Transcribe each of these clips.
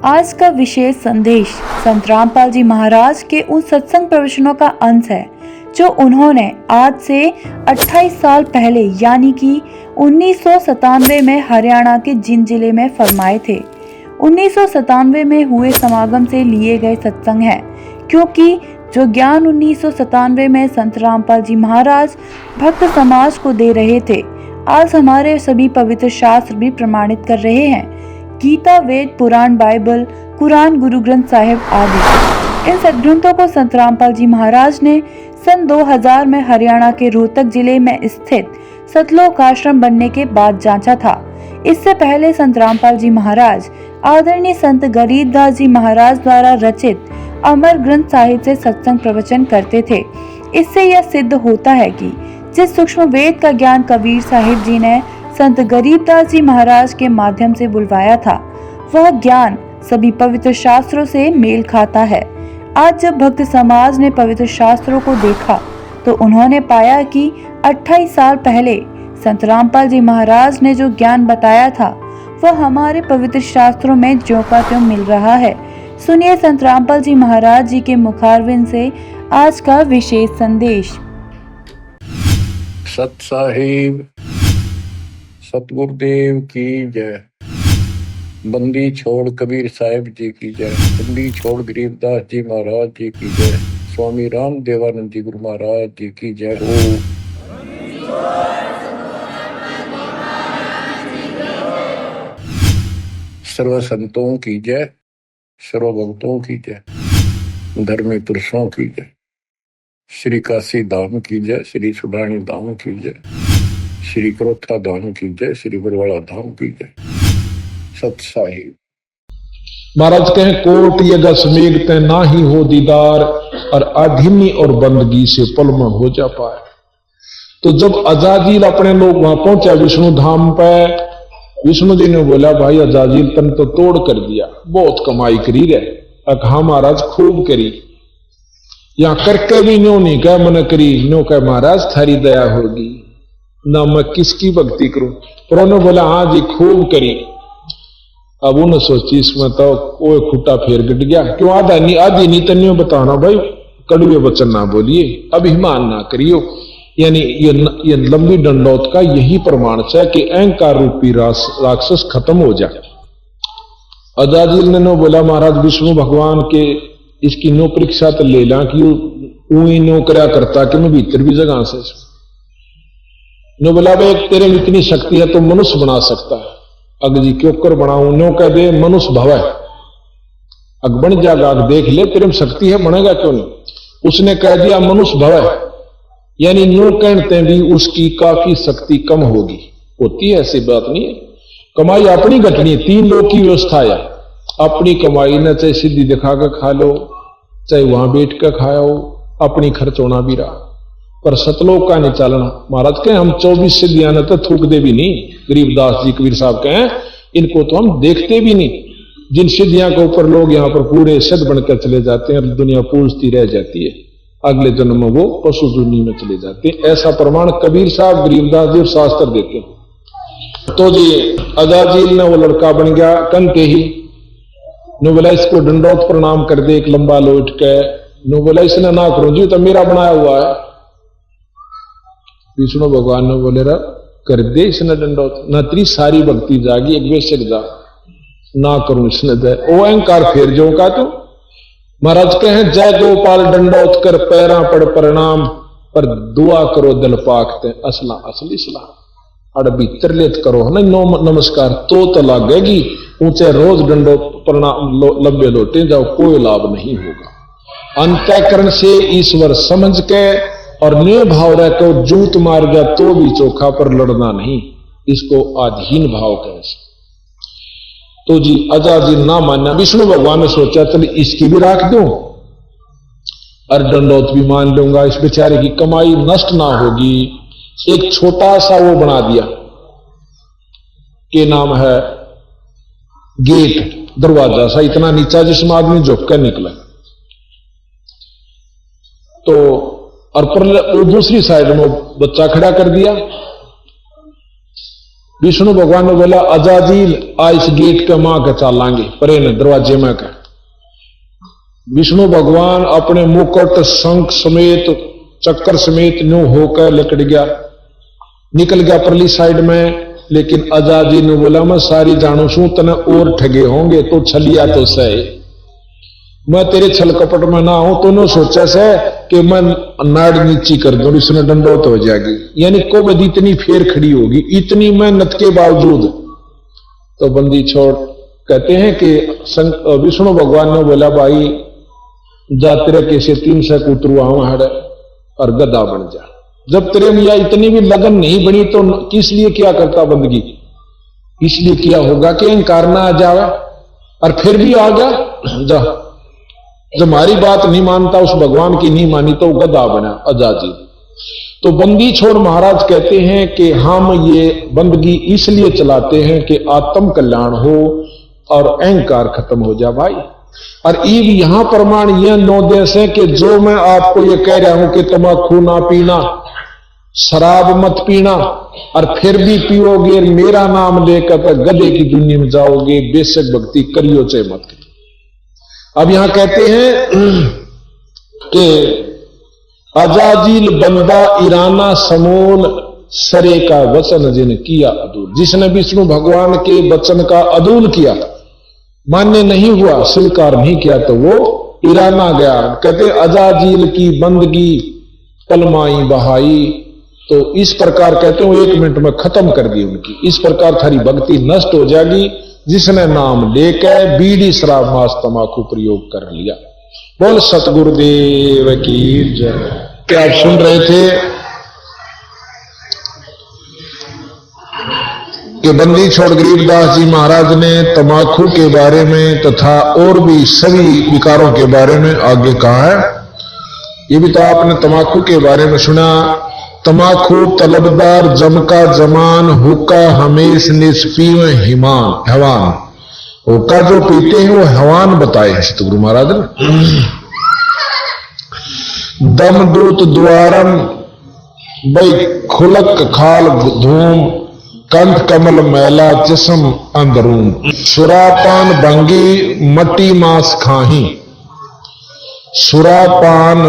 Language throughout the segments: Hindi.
आज का विशेष संदेश संत रामपाल जी महाराज के उन सत्संग प्रवचनों का अंश है जो उन्होंने आज से 28 साल पहले यानी कि 1997 में हरियाणा के जिंद जिले में फरमाए थे। 1997 में हुए समागम से लिए गए सत्संग है, क्योंकि जो ज्ञान 1997 में संत रामपाल जी महाराज भक्त समाज को दे रहे थे, आज हमारे सभी पवित्र शास्त्र भी प्रमाणित कर रहे हैं। गीता, वेद, पुराण, बाइबल, कुरान, गुरु ग्रंथ साहिब आदि इन सदग्रंथों को संत रामपाल जी महाराज ने सन 2000 में हरियाणा के रोहतक जिले में स्थित सतलोक आश्रम बनने के बाद जांचा था। इससे पहले संत रामपाल जी महाराज आदरणीय संत गरीबदास जी महाराज द्वारा रचित अमर ग्रंथ साहिब से सत्संग प्रवचन करते थे। इससे यह सिद्ध होता है कि जिस सूक्ष्म वेद का ज्ञान कबीर साहिब जी ने संत गरीबदास जी महाराज के माध्यम से बुलवाया था, वह ज्ञान सभी पवित्र शास्त्रों से मेल खाता है। आज जब भक्त समाज ने पवित्र शास्त्रों को देखा तो उन्होंने पाया कि 28 साल पहले संत रामपाल जी महाराज ने जो ज्ञान बताया था वह हमारे पवित्र शास्त्रों में ज्यों का त्यों मिल रहा है। सुनिए संत रामपाल जी महाराज जी के मुखारविंद से आज का विशेष संदेश। सत साहिब सतगुरुदेव की जय। बंदी छोड़ कबीर साहिब जी की जय। बंदी छोड़ गरीबदास जी महाराज जी की जय। स्वामी राम देवानंद जी गुरु महाराज जी की जय हो। सर्व संतों की जय, सर्व भक्तों की जय, धर्मी पुरुषों की जय, श्री काशी धाम की जय, श्री सुडानी धाम की जय, श्री क्रोथा धाम की जय, श्री बरवाड़ा धाम की जय। सत साहिब महाराज कहें कोट यज्ञ समेटते ना ही हो दीदार और आधीनी और बंदगी से पल में हो जा पाए। तो जब अजाजील अपने लोग वहां पहुंचा विष्णु धाम पे, विष्णु जी ने बोला भाई अजाजील तन तो तोड़ कर दिया, बहुत कमाई करी रहे। कहा महाराज खूब करी, यहां करके भी न्यो नहीं कह मन करी, न्यो कह महाराज थारी दया होगी ना, मैं किसकी भक्ति करूं। पर उन्होंने बोला हाँ जी खूब करी। अब उन्हें सोची इसमें तो वो खुट्टा फेर गिट गया, क्यों आधी नहीं तनियो बताना भाई, कड़वे वचन ना बोलिए, अभिमान ना करियो। यानी ये लंबी दंडौत का यही प्रमाण है कि अहंकार रूपी राक्षस खत्म हो जाए। अजाजिल ने नो बोला महाराज विष्णु भगवान के इसकी नो परीक्षा तो ले ला कि ऊई नो करया करता कि मैं भीतर भी जगह से नो बोला भाई तेरे में इतनी शक्ति है तो मनुष्य बना सकता है। अग जी क्यों कर बनाऊं, नो कह दे मनुष्य भव है, अग बन जाएगा, अग देख ले तेरे में शक्ति है बनेगा क्यों नहीं। उसने कह दिया मनुष्य भव है, यानी नो कहते भी उसकी काफी शक्ति कम होगी। होती है ऐसी बात नहीं है, कमाई अपनी घटनी है, 3 लोग की व्यवस्था है। अपनी कमाई न चाहे सीधी दिखा कर खा लो, चाहे वहां बैठ कर खाओ, अपनी खर्च होना भी रहा, पर सतलोक का नहीं चलना। महाराज कहें हम 24 सिद्धियां न तो थूक दे भी नहीं। गरीबदास जी कबीर साहब कहें इनको तो हम देखते भी नहीं। जिन सिद्धियां के ऊपर लोग यहाँ पर पूरे सिद्ध बनकर चले जाते हैं और दुनिया पूजती रह जाती है, अगले जन्म में वो पशु दुनिया में चले जाते हैं। ऐसा प्रमाण कबीर साहब, गरीबदास जी और शास्त्र देते हैं। तो जी अजाजील ने वो लड़का बन गया कंते ही। नो बोला इसको दंडौत प्रणाम कर दे, एक लंबा लोट के। नो बोला इसने ना करो जी, तो मेरा बनाया हुआ है। विष्णु भगवान ने बोले रा कर दे इसने दंडौत, न तेरी सारी भक्ति जागी, एक बेशक जा ना करूं इसने दे। ओ अहंकार फेर जो का तू। महाराज कहे जय गोपाल दंडौत कर पैरा पड़ प्रणाम, पर दुआ करो दिल पाकते असला असली सलाह। अड़ भीतर लेत करो ना नमस्कार तो लागेगी, ऊंचे रोज दंडौत प्रणाम लंबे लोटे जाओ, कोई लाभ नहीं होगा। अंतःकरण से ईश्वर समझ के और निय भाव रह के जूत मार गया तो भी चोखा, पर लड़ना नहीं, इसको आधीन भाव कहे। तो जी अजाजील ना माना। विष्णु भगवान ने सोचा चल इसकी भी राख दूं और दंडौत भी मान लूंगा, इस बेचारे की कमाई नष्ट ना होगी। एक छोटा सा वो बना दिया के नाम है गेट, दरवाजा सा इतना नीचा जिसमें आदमी झुक कर निकला। तो और दूसरी साइड में बच्चा खड़ा कर दिया। विष्णु भगवान ने बोला अजाजील आ इस गेट के मां के चालांगे परे न दरवाजे में का। विष्णु भगवान अपने मुकुट शंख समेत चक्कर समेत न्यू होकर निकल गया परली साइड में। लेकिन अजाजी ने बोला मैं सारी जानू सू तने और ठगे होंगे तो छलिया तो सही, मैं तेरे छल कपट में ना हूं। तो न सोचा से कि मैं नाड़ नीची कर दूं, इसने दंडोत हो जाएगी। यानी कोबद इतनी फेर खड़ी होगी, इतनी मेहनत के बावजूद। तो बंदी छोड़ कहते हैं कि विष्णु भगवान ने बोला भाई जा तेरे कैसे 300 उतरुआ हड़ और गदा बन जा। जब तेरे मिया इतनी भी लगन नहीं बनी तो किस लिए क्या करता बंदगी? इसलिए किया होगा कि अहंकार ना आ जाए, और फिर भी आ गया। जा जब हमारी बात नहीं मानता, उस भगवान की नहीं मानी तो गदा बना अजाजी। तो बंदी छोड़ महाराज कहते हैं कि हम ये बंदगी इसलिए चलाते हैं कि आत्म कल्याण हो और अहंकार खत्म हो जाए भाई। और यहां प्रमाण यह 9 देश है कि जो मैं आपको ये कह रहा हूं कि तम्बाकू ना पीना, शराब मत पीना, और फिर भी पियोगे मेरा नाम लेकर गधे की दुनिया में जाओगे, बेशक भक्ति करियो चाहे मत करियो। अब यहां कहते हैं कि अजाजील बंदा ईराना समोल सरे का वचन जिन किया अदूल। जिसने विष्णु भगवान के वचन का अदूल किया, मान्य नहीं हुआ, स्वीकार नहीं किया, तो वो ईराना गया। कहते अजाजील की बंदगी पलमाई बहाई। तो इस प्रकार कहते हैं 1 मिनट में खत्म कर दी उनकी। इस प्रकार थारी भक्ति नष्ट हो जाएगी जिसने नाम लेकर बीड़ी शराब मांस तंबाकू प्रयोग कर लिया। बोल सतगुरुदेव की जय। क्या आप सुन रहे थे कि बंदी छोड़ गरीबदास जी महाराज ने तंबाकू के बारे में तथा और भी सभी विकारों के बारे में आगे कहा है। ये भी तो आपने तंबाकू के बारे में सुना। तंबाकू तलबदार जमका जमान हुक्का हमेश निष्पीव हिमान हवान। हुक्का जो पीते हैं वो हवान बताए सतगुरु महाराज ने। दमदूत द्वारम भाई खुलक खाल धूम कंठ कमल मैला जिस्म अंदरून। सुरापान भंगी मट्टी मांस खाही। सुरापान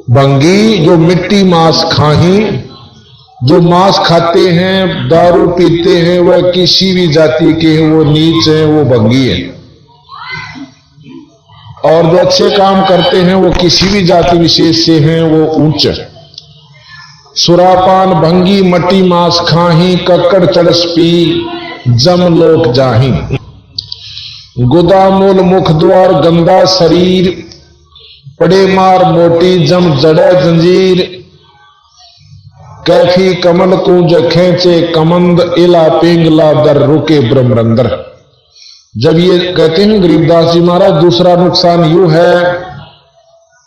भंगी जो मिट्टी मांस खाही, जो मांस खाते हैं दारू पीते हैं वह किसी भी जाति के हैं, वो नीच है, वो भंगी है। और जो अच्छे काम करते हैं वो किसी भी जाति विशेष से हैं, वो ऊंच है। सुरापान भंगी मट्टी मांस खाही कक्कड़ चरस पी जम लोक जाही। गुदामूल मुख द्वार गंदा शरीर पड़े मार मोटी जम जड़े जंजीर। कैफी कमल कुंज खेचे कमंद इला पिंगला दर रुके ब्रह्मरंदर। जब ये कहते हैं गरीबदास जी महाराज, दूसरा नुकसान यू है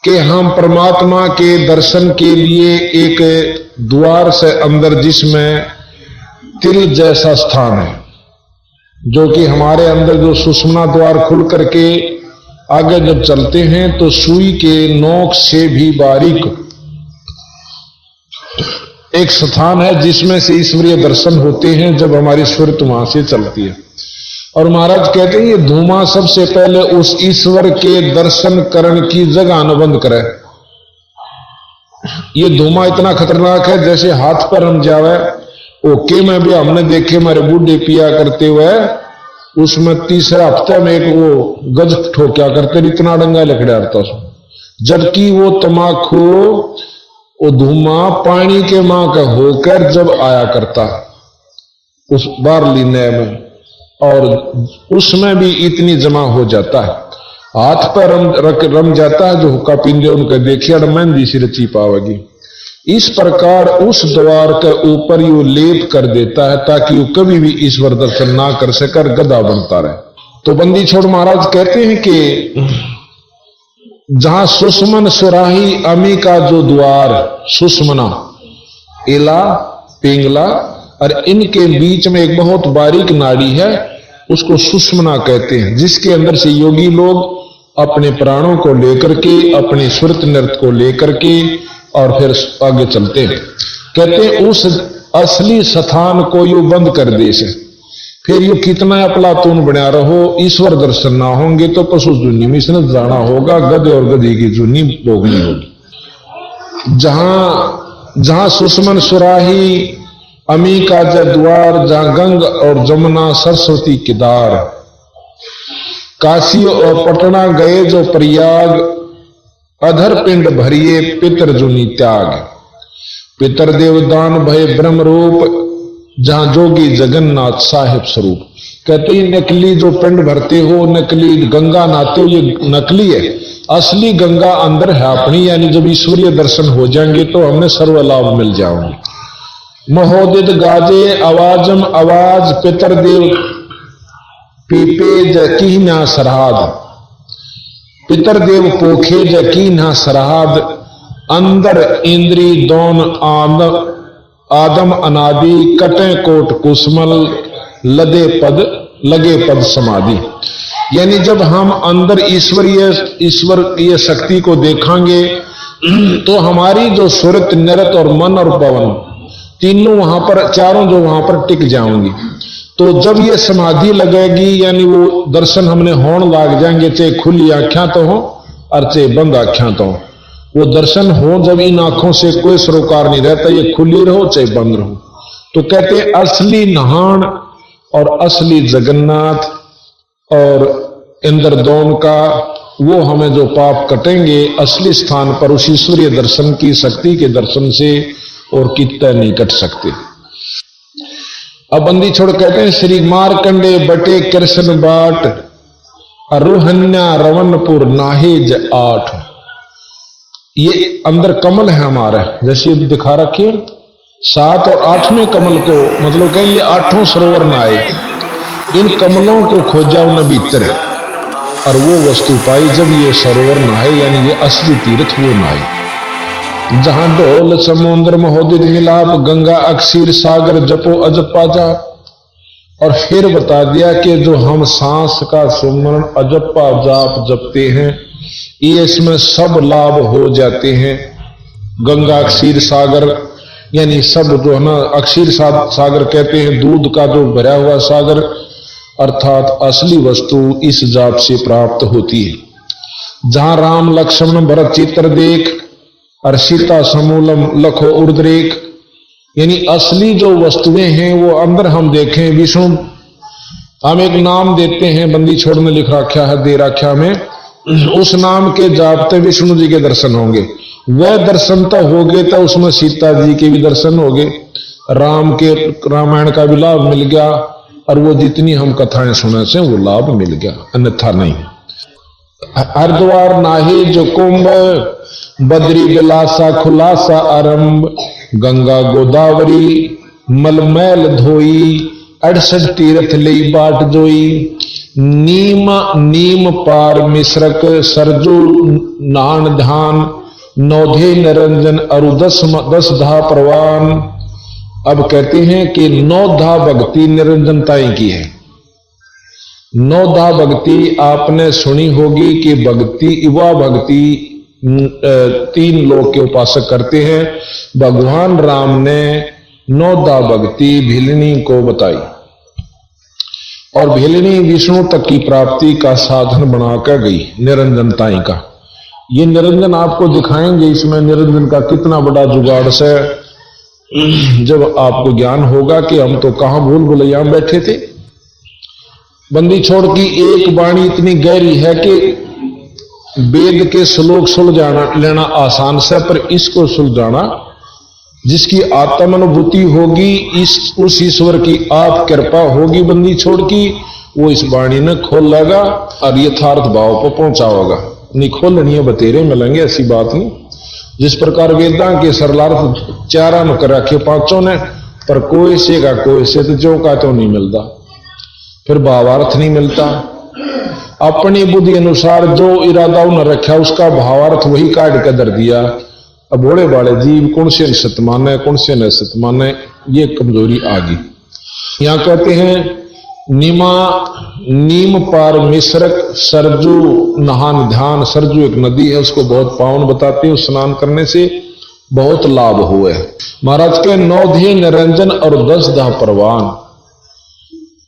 कि हम परमात्मा के दर्शन के लिए एक द्वार से अंदर जिसमें तिल जैसा स्थान है, जो कि हमारे अंदर जो सुषुम्ना द्वार खुल करके आगे जब चलते हैं तो सुई के नोक से भी बारीक एक स्थान है जिसमें से ईश्वरीय दर्शन होते हैं जब हमारी स्फूर्ति वहां से चलती है। और महाराज कहते हैं ये धूमा सबसे पहले उस ईश्वर के दर्शन करने की जगह अनुबंध करे। ये धूमा इतना खतरनाक है जैसे हाथ पर हम जावे। ओके में भी हमने देखे हमारे बूढ़े पिया करते हुए, उसमें तीसरा हफ्ते में एक वो गज ठोक्या करते, इतना डंगा लकड़ा था उसमें। जबकि वो तमाकू वो धुआं पानी के मां का होकर जब आया करता उस बारली नए में, और उसमें भी इतनी जमा हो जाता है, हाथ पर रम जाता है। जो हुक्का पींदे उनका देखिए मेहंदी सी रची पावेगी। इस प्रकार उस द्वार के ऊपर यू लेप कर देता है ताकि वो कभी भी ईश्वर दर्शन ना कर सकर गधा बनता रहे। तो बंदी छोड़ महाराज कहते हैं कि जहां सुषमन सुराही अमी का जो द्वार सुषमना इला पिंगला और इनके बीच में एक बहुत बारीक नाड़ी है, उसको सुषमना कहते हैं, जिसके अंदर से योगी लोग अपने प्राणों को लेकर के अपने सुरत नृत्य को लेकर के और फिर आगे चलते हैं। कहते हैं उस असली स्थान को यू बंद कर दे से। फिर यू कितना अपलातून बना रहो, ईश्वर दर्शन ना होंगे तो पशु जुनी में इसने जाना होगा, गधे और गधी की जुनी भोगनी होगी। जहां सुषमन सुराही अमी का जद्वार, जहां गंग और जमुना सरस्वती किदार, काशी और पटना गए जो प्रयाग, अधर पिंड भरिए पितर जुनी त्याग, पितर देवदान भय ब्रह्म रूप, जहां जोगी जगन्नाथ साहिब स्वरूप। कहते हैं नकली जो पिंड भरते हो, नकली गंगा नहाते हो, ये नकली है, असली गंगा अंदर है अपनी। यानी जब ईश्वरीय दर्शन हो जाएंगे तो हमें सर्व लाभ मिल जाएंगे। महोदित गाजे आवाजम आवाज, पितर देव पीपे जकी ना सरहाद, पितर देव पोखे जकी ना सरहाद, अंदर इंद्री दोन आदम अनादि, कटे कोट कुसमल लगे पद समाधि। यानी जब हम अंदर ईश्वरीय शक्ति को देखेंगे तो हमारी जो सुरत नरत और मन और पवन तीनों वहां पर, चारों जो वहां पर टिक जाएंगी। तो जब ये समाधि लगेगी यानी वो दर्शन हमने होने लाग जाएंगे, चाहे खुली आंखें तो हो और चाहे बंद आंखें तो हो। वो दर्शन हो जब इन आंखों से कोई सरोकार नहीं रहता, ये खुली रहो चाहे बंद रहो। तो कहते असली नहान और असली जगन्नाथ और इंद्रदौन का, वो हमें जो पाप कटेंगे असली स्थान पर उस ईश्वरीय दर्शन की शक्ति के दर्शन से और कितना नहीं कट सकते। अब बंदी छोड़ कहते हैं श्री मारकंडे बटे कृष्ण बाट, अरुहन्या रवनपुर नाहेज 8। ये अंदर कमल है हमारा, जैसे दिखा रखिए 7 और 8वें कमल को, मतलब कहें ये 8 सरोवर न आए, इन कमलों को खोजा उन भीतर और वो वस्तु पाई जब ये सरोवर नहाए, यानी ये असली तीर्थ वो नहाए। जहां ढोल समुद्र महोदित मिलाप, गंगा अक्षीर सागर जपो अजपा जा। और फिर बता दिया कि जो हम सांस का सुमरण अजपा जाप जपते हैं ये इसमें सब लाभ हो जाते हैं। गंगा क्षीर सागर यानी सब जो है ना, अक्षीर सागर कहते हैं दूध का जो भरा हुआ सागर, अर्थात असली वस्तु इस जाप से प्राप्त होती है। जहां राम लक्ष्मण भरत चित्र देख और सीता समूलम लखो उर्द्रेक, यानी असली जो वस्तुएं हैं वो अंदर हम देखें। विष्णु हम एक नाम देते हैं, बंदी छोड़ में लिख रखा है, दे रखा में, उस नाम के जापते विष्णु जी के दर्शन होंगे। वह दर्शन तो हो गए तो उसमें सीता जी के भी दर्शन हो गए, राम के रामायण का भी लाभ मिल गया और वो जितनी हम कथाएं सुने से वो लाभ मिल गया, अन्यथा नहीं। हरिद्वार नाहे जो कुंभ, बद्री बिलासा खुलासा आरंभ, गंगा गोदावरी मलमैल धोई, 68 तीर्थ लई बाट जोई, नीम पार मिश्रक सरजू नान धान, नौधे निरंजन अरु 10 धा प्रवान। अब कहते हैं कि 9 धा भक्ति निरंजनताई की है। 9 धा भक्ति आपने सुनी होगी कि भक्ति युवा भक्ति 3 लोग के उपासक करते हैं। भगवान राम ने 9 धा भक्ति भिलनी को बताई और भिलनी विष्णु तक की प्राप्ति का साधन बनाकर गई निरंजनताई का। ये निरंजन आपको दिखाएंगे, इसमें निरंजन का कितना बड़ा जुगाड़ से जब आपको ज्ञान होगा कि हम तो कहां भूल भुलैया में बैठे थे। बंदी छोड़ की एक वाणी इतनी गहरी है कि वेद के श्लोक सुलझाना लेना आसान से, पर इसको सुलझाना जिसकी आत्मानुभूति होगी, उस ईश्वर की आप कृपा होगी बंदी छोड़ की, वो इस वाणी ने खोल लेगा और यथार्थ भाव को पहुंचाओगा। नहीं खोलनी है बतेरे मिलेंगे, ऐसी बात नहीं। जिस प्रकार वेदां के सरलार्थ 4 में कर रखे 5 ने, पर कोई से का कोई से तो जो का तो नहीं मिलता, फिर भावार्थ नहीं मिलता। अपनी बुद्धि अनुसार जो इरादा न रखा उसका भावार्थ वही काट के दर दिया। अब भोले बाले जीव कौन से सत माने कौन से न सत माने, ये कमजोरी आ गई। यहां कहते हैं नीम पार मिश्रक सरजू नहान ध्यान। सरजू एक नदी है, उसको बहुत पावन बताते हैं स्नान करने से। बहुत लाभ हुए। महाराज के 9 ध्येय निरंजन और 10 दाह परवान।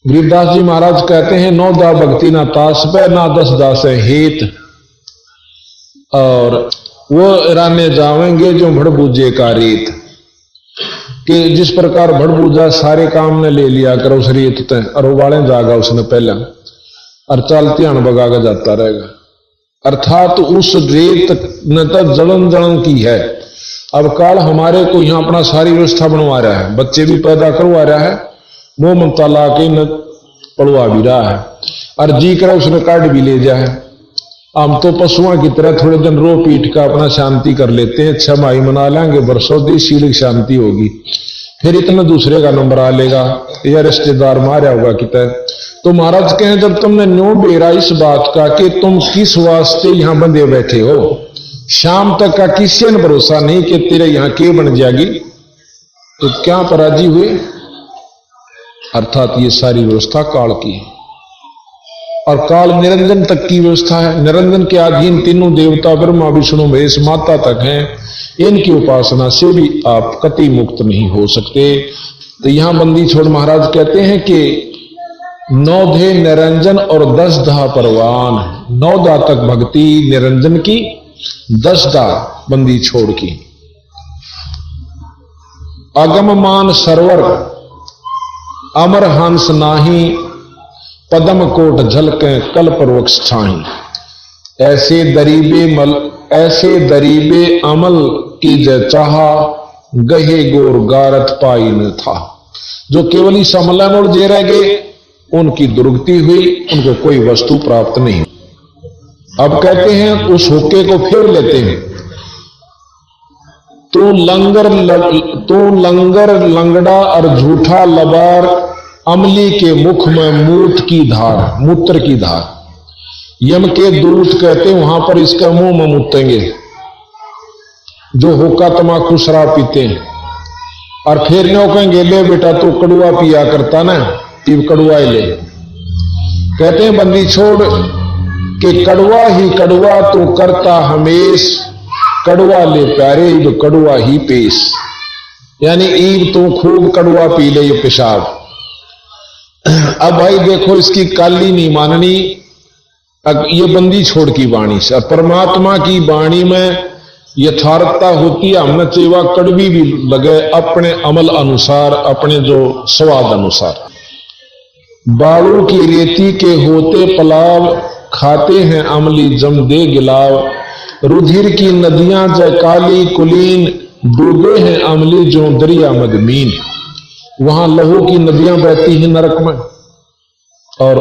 गरीबदास जी महाराज कहते हैं 9 दाह भक्ति ना तास पे ना 10 दास है हेत, और वो राने जावेंगे जो भड़बूजे का रेत, कि जिस प्रकार भड़बूजा सारे काम ने ले लिया कर उस रेत ते, और वो वाले जागा उसने पहले और चलती हण बगा के जाता रहेगा। अर्थात उस रेत ने तो जलन जलन की है। अब काल हमारे को यहाँ अपना सारी व्यवस्था बनवा रहा है, बच्चे भी पैदा करवा रहा है, मुंह ममता ला के न पड़वा भी रहा है, और जी कर उसने काट भी ले जा है। हम तो पशुओं की तरह थोड़े दिन रो पीट का अपना शांति कर लेते हैं, 6 माही मना लेंगे, बरसों दी शीलिक शांति होगी, फिर इतना दूसरे का नंबर आ लेगा या रिश्तेदार मारा होगा कितना। तो महाराज कहें जब तुमने न्यू बेरा इस बात का कि तुम किस वास्ते यहां बंधे बैठे हो, शाम तक का किसी ने भरोसा नहीं कि तेरे यहां के बन जाएगी, तो क्या पराजी हुए। अर्थात ये सारी व्यवस्था काल की है, और काल निरंजन तक की व्यवस्था है। निरंजन के अधीन तीनों देवता ब्रह्मा विष्णु महेश माता तक हैं, इनकी उपासना से भी आप कति मुक्त नहीं हो सकते। तो यहां बंदी छोड़ महाराज कहते हैं कि 9 ध्येय निरंजन और 10 दाह परवान। 9 दाह तक भक्ति निरंजन की, 10 दाह बंदी छोड़ की। अगम मान सरवर अमर हंस नाही, पदम कोट झलके कल्प वृक्ष छाही। ऐसे दरीबे अमल की जय चाहा, गहे गोर गारत पाई न था। जो केवल ही समलन और जे रह गए उनकी दुर्गति हुई, उनको कोई वस्तु प्राप्त नहीं। अब कहते हैं उस हुक्के को फेर लेते हैं। तू लंगर लंगड़ा और झूठा लबार, अमली के मुख में मूत्र की धार। यम के दूत कहते हैं वहां पर इसका मुंह में मुतेंगे जो हुक्का तमाकू शराब पीते हैं, और फिर नो कहेंगे ले बेटा तू कड़ुआ पिया करता ना, इब कड़ुआ ही ले। कहते हैं बंदी छोड़ कि कड़ुआ ही कड़ुआ तू करता हमेश, कड़ुआ ले प्यारे इब कड़ुआ ही पेश। यानी ईब तू खूब कड़ुआ पी ले ये पेशाब। अब भाई देखो इसकी काली नहीं माननी, ये बंदी छोड़ की वाणी से। परमात्मा की वाणी में यथार्थता होती है, हमने सेवा कड़वी भी लगे अपने अमल अनुसार, अपने जो स्वाद अनुसार। बालू की रेती के होते पलाव, खाते हैं अमली जम दे गिलाव। रुधिर की नदियां जय काली कुलीन, डूबे हैं अमली जो दरिया मदमीन। वहां लहू की नदियां बहती हैं नरक में, और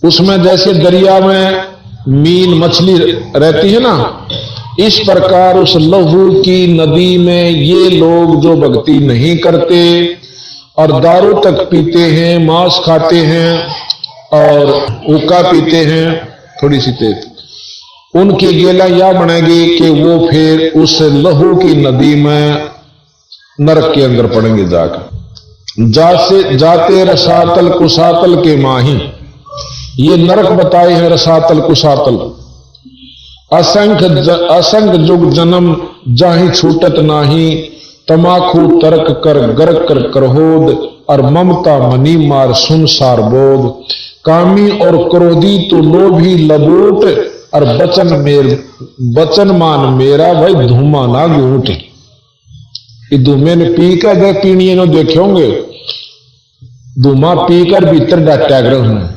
उसमें जैसे दरिया में मीन मछली रहती है ना, इस प्रकार उस लहू की नदी में ये लोग जो भक्ति नहीं करते और दारू तक पीते हैं, मांस खाते हैं और हुक्का पीते हैं थोड़ी सी तेज, उनकी गेला यह बनेगी कि वो फिर उस लहू की नदी में नरक के अंदर पड़ेंगे जाकर। जाते रसातल कुसातल के माही, ये नरक बताए हैं रसातल कुसातल। असंख्य जुग जन्म जाहि छूटत नाही, तमाखू तर्क कर गर्क कर करहोद, और ममता मनी मार सुनसार बोध। कामी और क्रोधी तो लोभी लबूट, और बचन मान मेरा भाई धूमा ना घूट। धूमे ने पी कर गए पीणिए नो देखे होंगे, धूमा पीकर भीतर डाटा ग्रह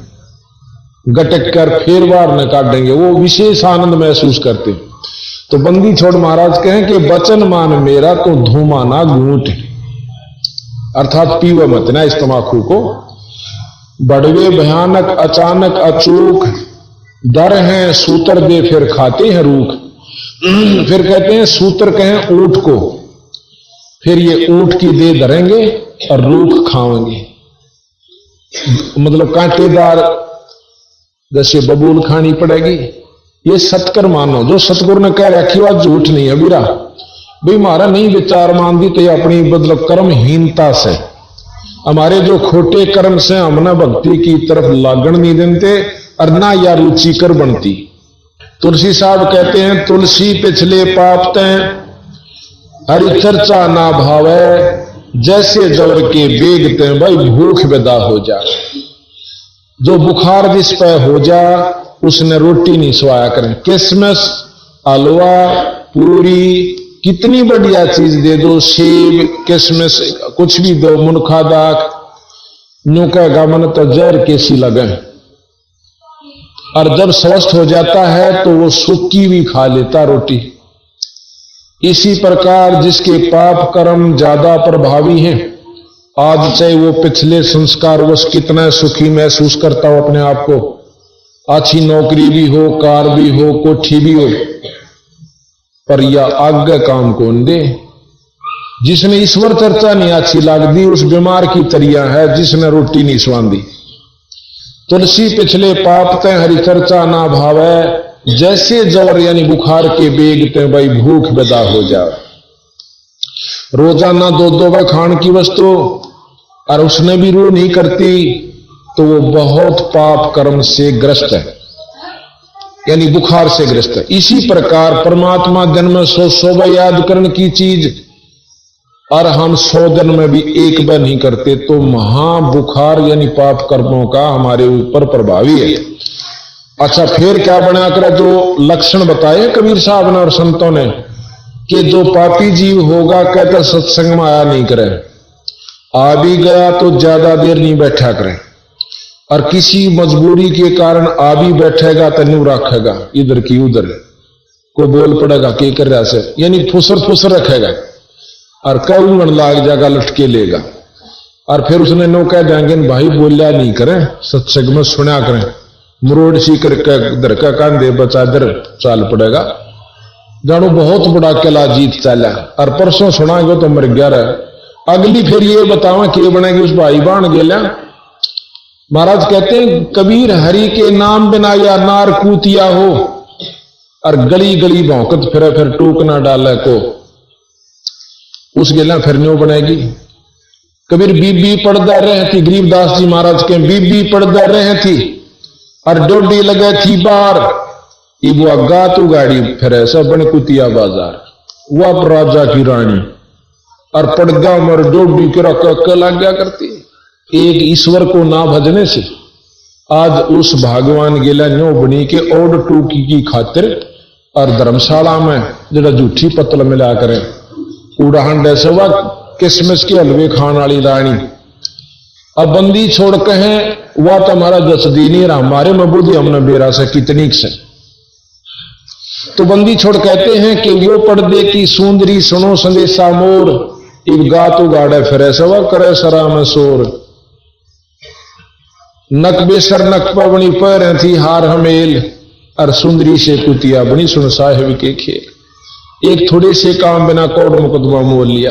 गटक कर फिर बार न काटेंगे, वो विशेष आनंद महसूस करते। तो बंदी छोड़ महाराज कहें कि बचन मान मेरा तो धूमा ना घूट, अर्थात पीवे मत ना इस तमाकू को। बड़वे भयानक अचानक अचूक, डर है सूतर दे फिर खाते हैं रूख। फिर कहते हैं सूतर कहें ऊंट को, फिर ये ऊंट की दे धरेंगे और रूख खाएंगे, मतलब कांटेदार जैसे बबूल खानी पड़ेगी। ये सतकर मानो, जो सतगुरु ने कह रखी बात झूठ नहीं है बीरा भाई। हमारा नहीं विचार मान दी तो ये अपनी मतलब कर्महीनता से, हमारे जो खोटे कर्म से हमने भक्ति की तरफ लागण नहीं देते और ना या रुचिकर बनती। तुलसी साहब कहते हैं तुलसी पिछले पाप तैं, हरि चर्चा ना भावे, जैसे जवर के बेगते भाई भूख विदा हो जा। जो बुखार जिस पे हो जा उसने रोटी नहीं स्वाया करें, किशमिश, हलवा, पूरी, कितनी बढ़िया चीज दे दो, सेब, किशमिश, कुछ भी दो, मुनखा दाख, न्यू कहेगा मन तो जहर कैसी लगे। और जब स्वस्थ हो जाता है तो वो सूखी भी खा लेता रोटी। इसी प्रकार जिसके पाप कर्म ज्यादा प्रभावी हैं, आज चाहे वो पिछले संस्कार वश कितना सुखी महसूस करता हो अपने आप को, अच्छी नौकरी भी हो, कार भी हो, कोठी भी हो, पर यह आगे काम कौन दे। जिसने ईश्वर चर्चा नहीं अच्छी लागदी उस बीमार की तरिया है जिसने रोटी नहीं स्वादी। तुलसी पिछले पाप ते हरि चर्चा ना भावे, जैसे जवर यानी बुखार के बेगते भाई भूख विदा हो जा। रोजाना दो बार खान की वस्तु और उसने भी रू नहीं करती तो वो बहुत पाप कर्म से ग्रस्त है, यानी बुखार से ग्रस्त है। इसी प्रकार परमात्मा दिन में 100 बार याद करने की चीज और हम 100 दिन में भी एक बार नहीं करते तो महाबुखार यानी पाप कर्मों का हमारे ऊपर प्रभावी है। अच्छा, फिर क्या बना कर जो लक्षण बताए कबीर साहब ने और संतों ने कि जो पापी जीव होगा कहकर सत्संग में आया नहीं करे, आ भी गया तो ज्यादा देर नहीं बैठा करे, और किसी मजबूरी के कारण आ भी बैठेगा तो न्यू रखेगा इधर की उधर, को बोल पड़ेगा के कर रहा से, यानी फुसर रखेगा और कौन लाग जाएगा, लटके लेगा। और फिर उसने नो कह देंगे भाई बोलिया नहीं करें, सत्संग में सुना करें, मरोड़ सी करके दर का कांधे बचा दर चाल पड़ेगा, जानो बहुत बड़ा किला जीत चला। और परसों सुनाएंगे तो मर गया रहा, अगली फिर ये बतावा कि बनेगी उस भाई बाण गेला। महाराज कहते हैं कबीर हरि के नाम बिना या नार कूतिया हो, और गली गली भौंकत फिर टूक ना डाले को, उस गेला फिर न्यू बनेगी। कबीर बीबी पड़दा रहे थी, गरीबदास जी महाराज के बीबी पड़दा रहे थी और डोडी लगे थी बार, इबुआ गा तू गाड़ी फिर ऐसा बन कुतिया बाजार, वह राजा की रानी और पड़दा मर डोडी के रख लग गया करती। एक ईश्वर को ना भजने से आज उस भगवान गेला न्यो बनी के ओड टूकी की खातिर और धर्मशाला में जरा झूठी पत्तल मिला करे उड़ान ऐसे वह किशमिश के हलवे खान वाली रानी। अब बंदी छोड़ के हैं वह तो हमारा जसदी नहीं रहा, हमारे मबूदी हमने बेरा से कितनी से तो बंदी छोड़ कहते हैं कि वो पर्दे की सुंदरी सुनो संदेशा मोर, इब गा तो गाड़े फिर सवा करे सरा में शोर। नक बेसर नक पर बनी पैर थी हार हमेल, और सुंदरी से कुतिया बनी सुन साहिब के खेल। एक थोड़े से काम बिना कोर्ट मुकदमा मोल लिया।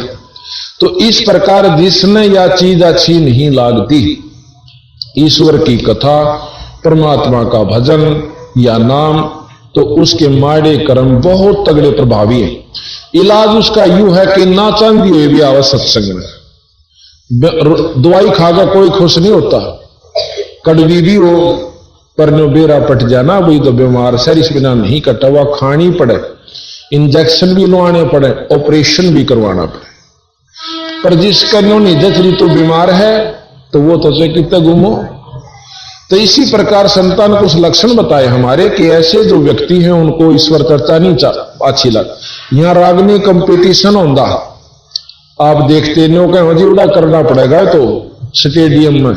तो इस प्रकार जिसने या चीज अच्छी नहीं लागती, ईश्वर की कथा, परमात्मा का भजन या नाम, तो उसके माड़े कर्म बहुत तगड़े प्रभावी है। इलाज उसका यूं है कि ना चांदी हुए भी आवा सत्संग में। दवाई खाकर कोई खुश नहीं होता, कड़वी भी हो पर नो बेरा पट जाना, वही तो बीमार शरीर बिना नहीं कटा हुआ, खानी पड़े, इंजेक्शन भी लवाने पड़े, ऑपरेशन भी करवाना पड़े। पर जिसका नो नहीं जचरी तो बीमार है तो वो तो से कितना गुमो। तो इसी प्रकार संतान को कुछ लक्षण बताए हमारे कि ऐसे जो व्यक्ति हैं उनको ईश्वर चर्चा नहीं अच्छी लग। यहां रागनी कंपटीशन होता, आप देखते नो कहीं उड़ा करना पड़ेगा तो स्टेडियम में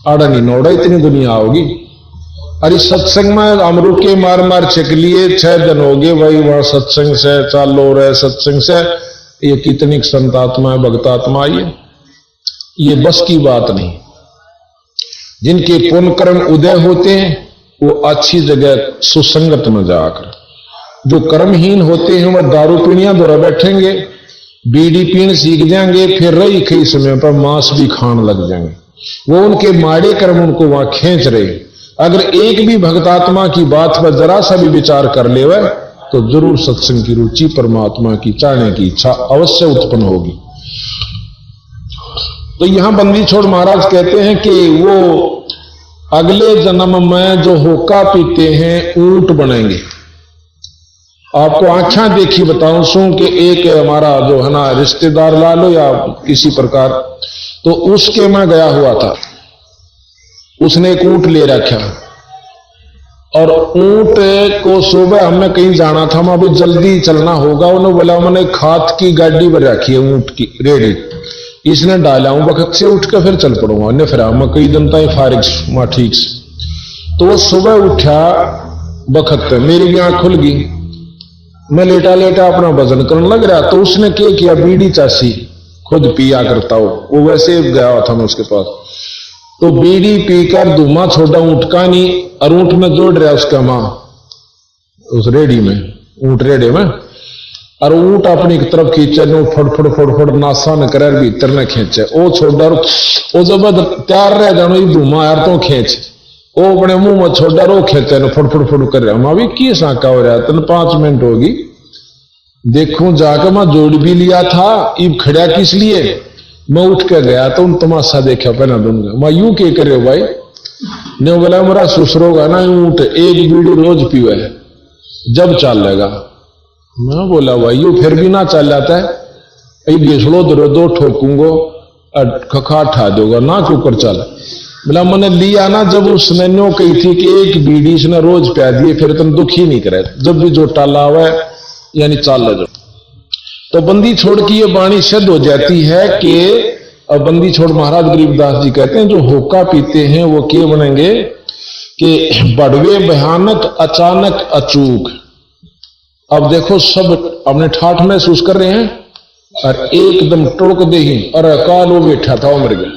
आड़ा नहीं नौड़ा इतनी दुनिया होगी। अरे सत्संग में हम रुके मार मार छिक लिए 6 दिन हो गए भाई, वहां सत्संग से चालो रहे सत्संग से, ये कितनी संतात्मा है भक्तात्मा आई है, ये बस की बात नहीं। जिनके पुण्य कर्म उदय होते हैं वो अच्छी जगह सुसंगत में जाकर, जो कर्महीन होते हैं वह दारू पीनिया द्वारा बैठेंगे, बीड़ी पीण सीख जाएंगे, फिर रही कई समय पर मांस भी खान लग जाएंगे। वो उनके माड़े कर्म उनको वहां खींच रहे। अगर एक भी भक्तात्मा की बात पर जरा सा भी विचार कर ले तो जरूर सत्संग की रुचि, परमात्मा की चाहने की इच्छा अवश्य उत्पन्न होगी। तो यहां बंदी छोड़ महाराज कहते हैं कि वो अगले जन्म में जो होका पीते हैं ऊंट बनेंगे, आपको आंखें देखी बताऊं सू कि एक हमारा जो है ना रिश्तेदार ला लो या किसी प्रकार, तो उसके मैं गया हुआ था। उसने एक ऊंट ले रखा और ऊंट को सुबह हमने कहीं जाना था, मैं अभी जल्दी चलना होगा। उन्होंने बोला मैंने खाद की गाड़ी भर रखी है ऊंट की रेडी, इसने डाला हूं बखत से उठ कर फिर चल पड़ूंगा। इन्हें फिर मैं कई जनता है फारिग मैं ठीक से। तो वो सुबह उठा बखत, मेरी भी आंख खुल गई, मैं लेटा लेटा अपना वजन करने लग रहा। तो उसने क्या किया, बीड़ी चासी खुद पिया करता हो, वो वैसे गया हुआ था मैं उसके पास, तो बीड़ी पीकर धुआं छोड़ा ऊंट का नहीं, और ऊंट में जोड़ रहा उसका मां उस रेडी में, ऊंट रेडे में, और ऊंट अपनी तरफ खींचे, फड़ नासा न करे भीतर न खींचे, वो छोड़ा वो जब तैयार रह जानो धुआं यार तो खींच, वो अपने मुंह में छोड़ा रो खेते न फड़ कर रहा। मैं भी की साका हो रहा तन 5 मिनट होगी, देखूं जाकर मैं जोड़ भी लिया था, इब खड़ा किस लिए, मैं उठ के गया तो उन तमाशा देखा पहना दूंगा। मैं यूं के करे भाई ने बोला मेरा ससुरोगा ना ऊंट एक बीड़ी रोज पीवे है जब चल लेगा। मैं बोला भाई यू फिर भी ना चल जाता है, घिसड़ो दो ठोकूंगो खखा ठा दोगा ना कुकर चल। बोला मैंने लिया ना जब उसने नो कही थी कि एक बीड़ी इसने रोज प्या दिए, फिर तुम दुखी नहीं करे, जब भी जो टाला हुआ है यानी चाल ले जाओ। तो बंदी छोड़ की ये वाणी सिद्ध हो जाती है कि बंदी छोड़ महाराज गरीबदास जी कहते हैं जो होका पीते हैं वो क्या बनेंगे कि बड़वे भयानक अचानक अचूक। अब देखो सब अपने ठाठ महसूस कर रहे हैं और एकदम टोक दे ही, और अकाल वो बैठा था, वो मर गया।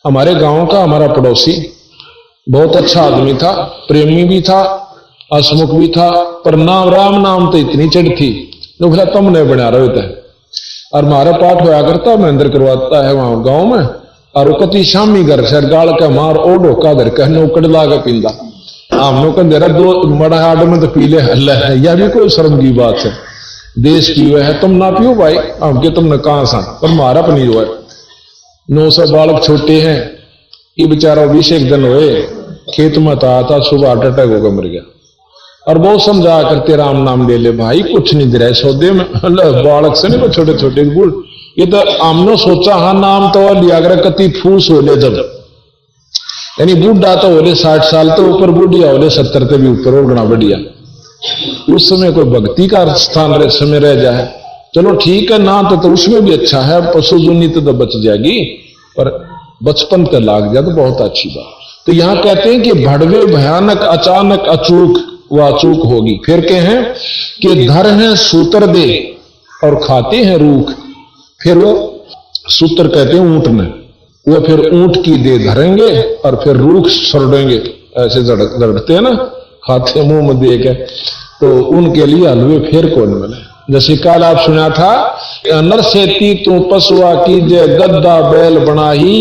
हमारे गांव का हमारा पड़ोसी बहुत अच्छा आदमी था, प्रेमी भी था, हसमुख भी था, पर नाम राम नाम तो इतनी चढ़ थी तो बोला तुमने बना रहे होता है। और हमारा पाठ होया करता महेंद्र करवाता है वहां गांव में, और वो कति शामी घर से गाल का मार ओ ढोका घर कहने उकड़ ला के पींदा, हमने कह दे रहा 2 बड़ा आड में तो पी ले हल्ला है, यह भी कोई शर्म की बात है, देश पीवे है तुम ना पियो भाई, हमके तुमने कहां सा, पर हमारा पनी हुआ 900 बालक छोटे हैं, ये बेचारा 20 एक दिन हुए खेत में था सुबह हार्ट अटैक होकर मर गया। और बहुत समझा करते राम नाम ले ले भाई कुछ नहीं दे रहा सौदे में, बालक से नहीं छोटे छोटे बुढ़, ये तो हमने सोचा हाँ नाम तो लिया कर कति फूस हो ले, जब यानी बूढ़ा तो होले 60 साल तो ऊपर, बूढ़िया होले 70 से भी ऊपर और गणा बढ़िया। उस समय कोई भक्ति का स्थान समय रह जाए चलो ठीक है ना, तो उसमें भी अच्छा है, पशु जुनी तो बच जाएगी, पर बचपन का लाग जाए तो बहुत अच्छी बात। तो यहां कहते हैं कि भड़वे भयानक अचानक अचूक, वो अचूक होगी। फिर कहे हैं कि धर है सूत्र दे और खाते हैं रूख, फिर वो सूत्र कहते हैं ऊंट में, वो फिर ऊंट की दे धरेंगे और फिर रूख सड़ेंगे, ऐसे जड़ते हैं ना खाते मुंह में दे के, तो उनके लिए हलवे फिर कौन मिले। जैसे कल आप सुना था नर सेती तू पशुआ की जय गद्दा बैल बना ही,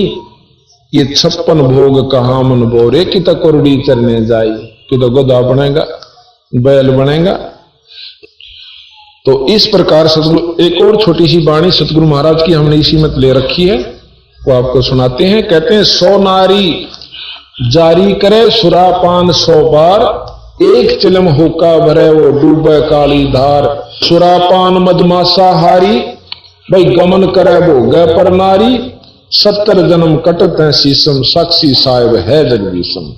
ये 56 भोग कहा मन बोरे कि तो कोरडी चरने जाई, कि तो गद्दा बनेगा बैल बनेगा। तो इस प्रकार सतगुरु एक और छोटी सी वाणी सतगुरु महाराज की हमने इसी में ले रखी है, वो आपको सुनाते हैं। कहते हैं 100 नारी जारी करे सुरापान 100 बार, एक चिलम होका भरे वो डूबे काली धार, सुरापान मदमासा हारी भाई गमन करे भोगे पर नारी, 70 जन्म कटत है शीशम साक्षी साहिब है जगदीशम।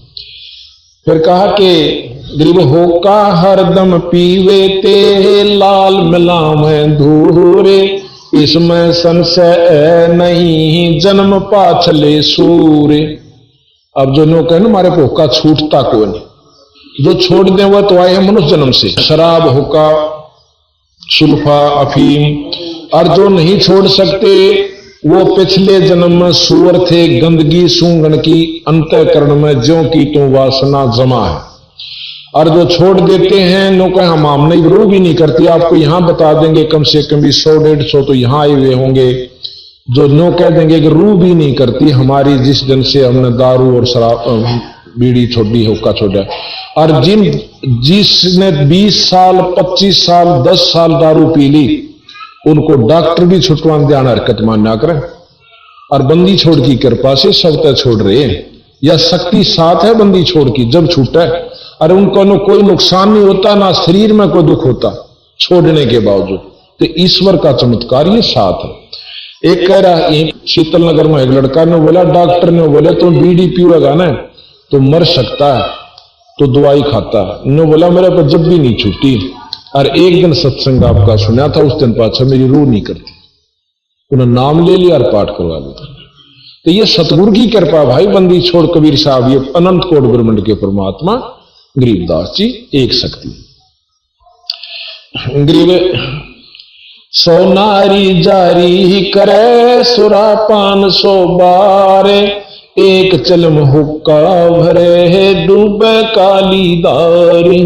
फिर कहा कि गरीब होका हरदम पीवे ते लाल मिलावें धूरे, इसमें संशय नहीं जन्म पाछले सूरे। अब जो नो कहे ना हमारे होका छूटता कोई नहीं, जो छोड़ दे वह तो आए हैं मनुष्य जन्म से, शराब हुक्का सुल्फा अफीम, और जो नहीं छोड़ सकते वो पिछले जन्म में सुअर थे, गंदगी सूंघन की अंतःकरण में ज्यों की तो वासना जमा है। और जो छोड़ देते हैं नो कहे हम नहीं रू भी नहीं करती, आपको यहां बता देंगे कम से कम भी 100-150 तो यहां आए हुए होंगे जो नो कह देंगे कि रू भी नहीं करती हमारी, जिस दिन से हमने दारू और शराब बीड़ी छोड़ी हुक्का छोड़ा। और जिसने 20 साल 25 साल 10 साल दारू पी ली उनको डॉक्टर भी छुटवा ध्यान हरकत मानना करें, और बंदी छोड़ की कृपा से सब तक छोड़ रहे हैं, या शक्ति साथ है बंदी छोड़ की जब छूटा है, और उनको कोई नुकसान नहीं होता, ना शरीर में कोई दुख होता, छोड़ने के बावजूद। तो ईश्वर का चमत्कार ये साथ है। एक कह रहा है, शीतल नगर में एक लड़का ने बोला, डॉक्टर ने बोला तो बीड़ी पीएगा ना तो मर सकता है, तो दवाई खाता है। ने बोला मेरे पर जब भी नहीं छूटी, और एक दिन सत्संग आपका सुना था, उस दिन पाछा मेरी रूह नहीं करती, उन्होंने नाम ले लिया और पाठ करवा लिया। तो ये सतगुरु की कृपा भाई। बंदी छोड़ कबीर साहब, ये अनंत कोट ब्रह्मांड के परमात्मा गरीबदास जी एक शक्ति। गरीब सोनारी जारी करे सुरापान सो बारे, एक चलम हुक्का भरे है डूबे काली दारी।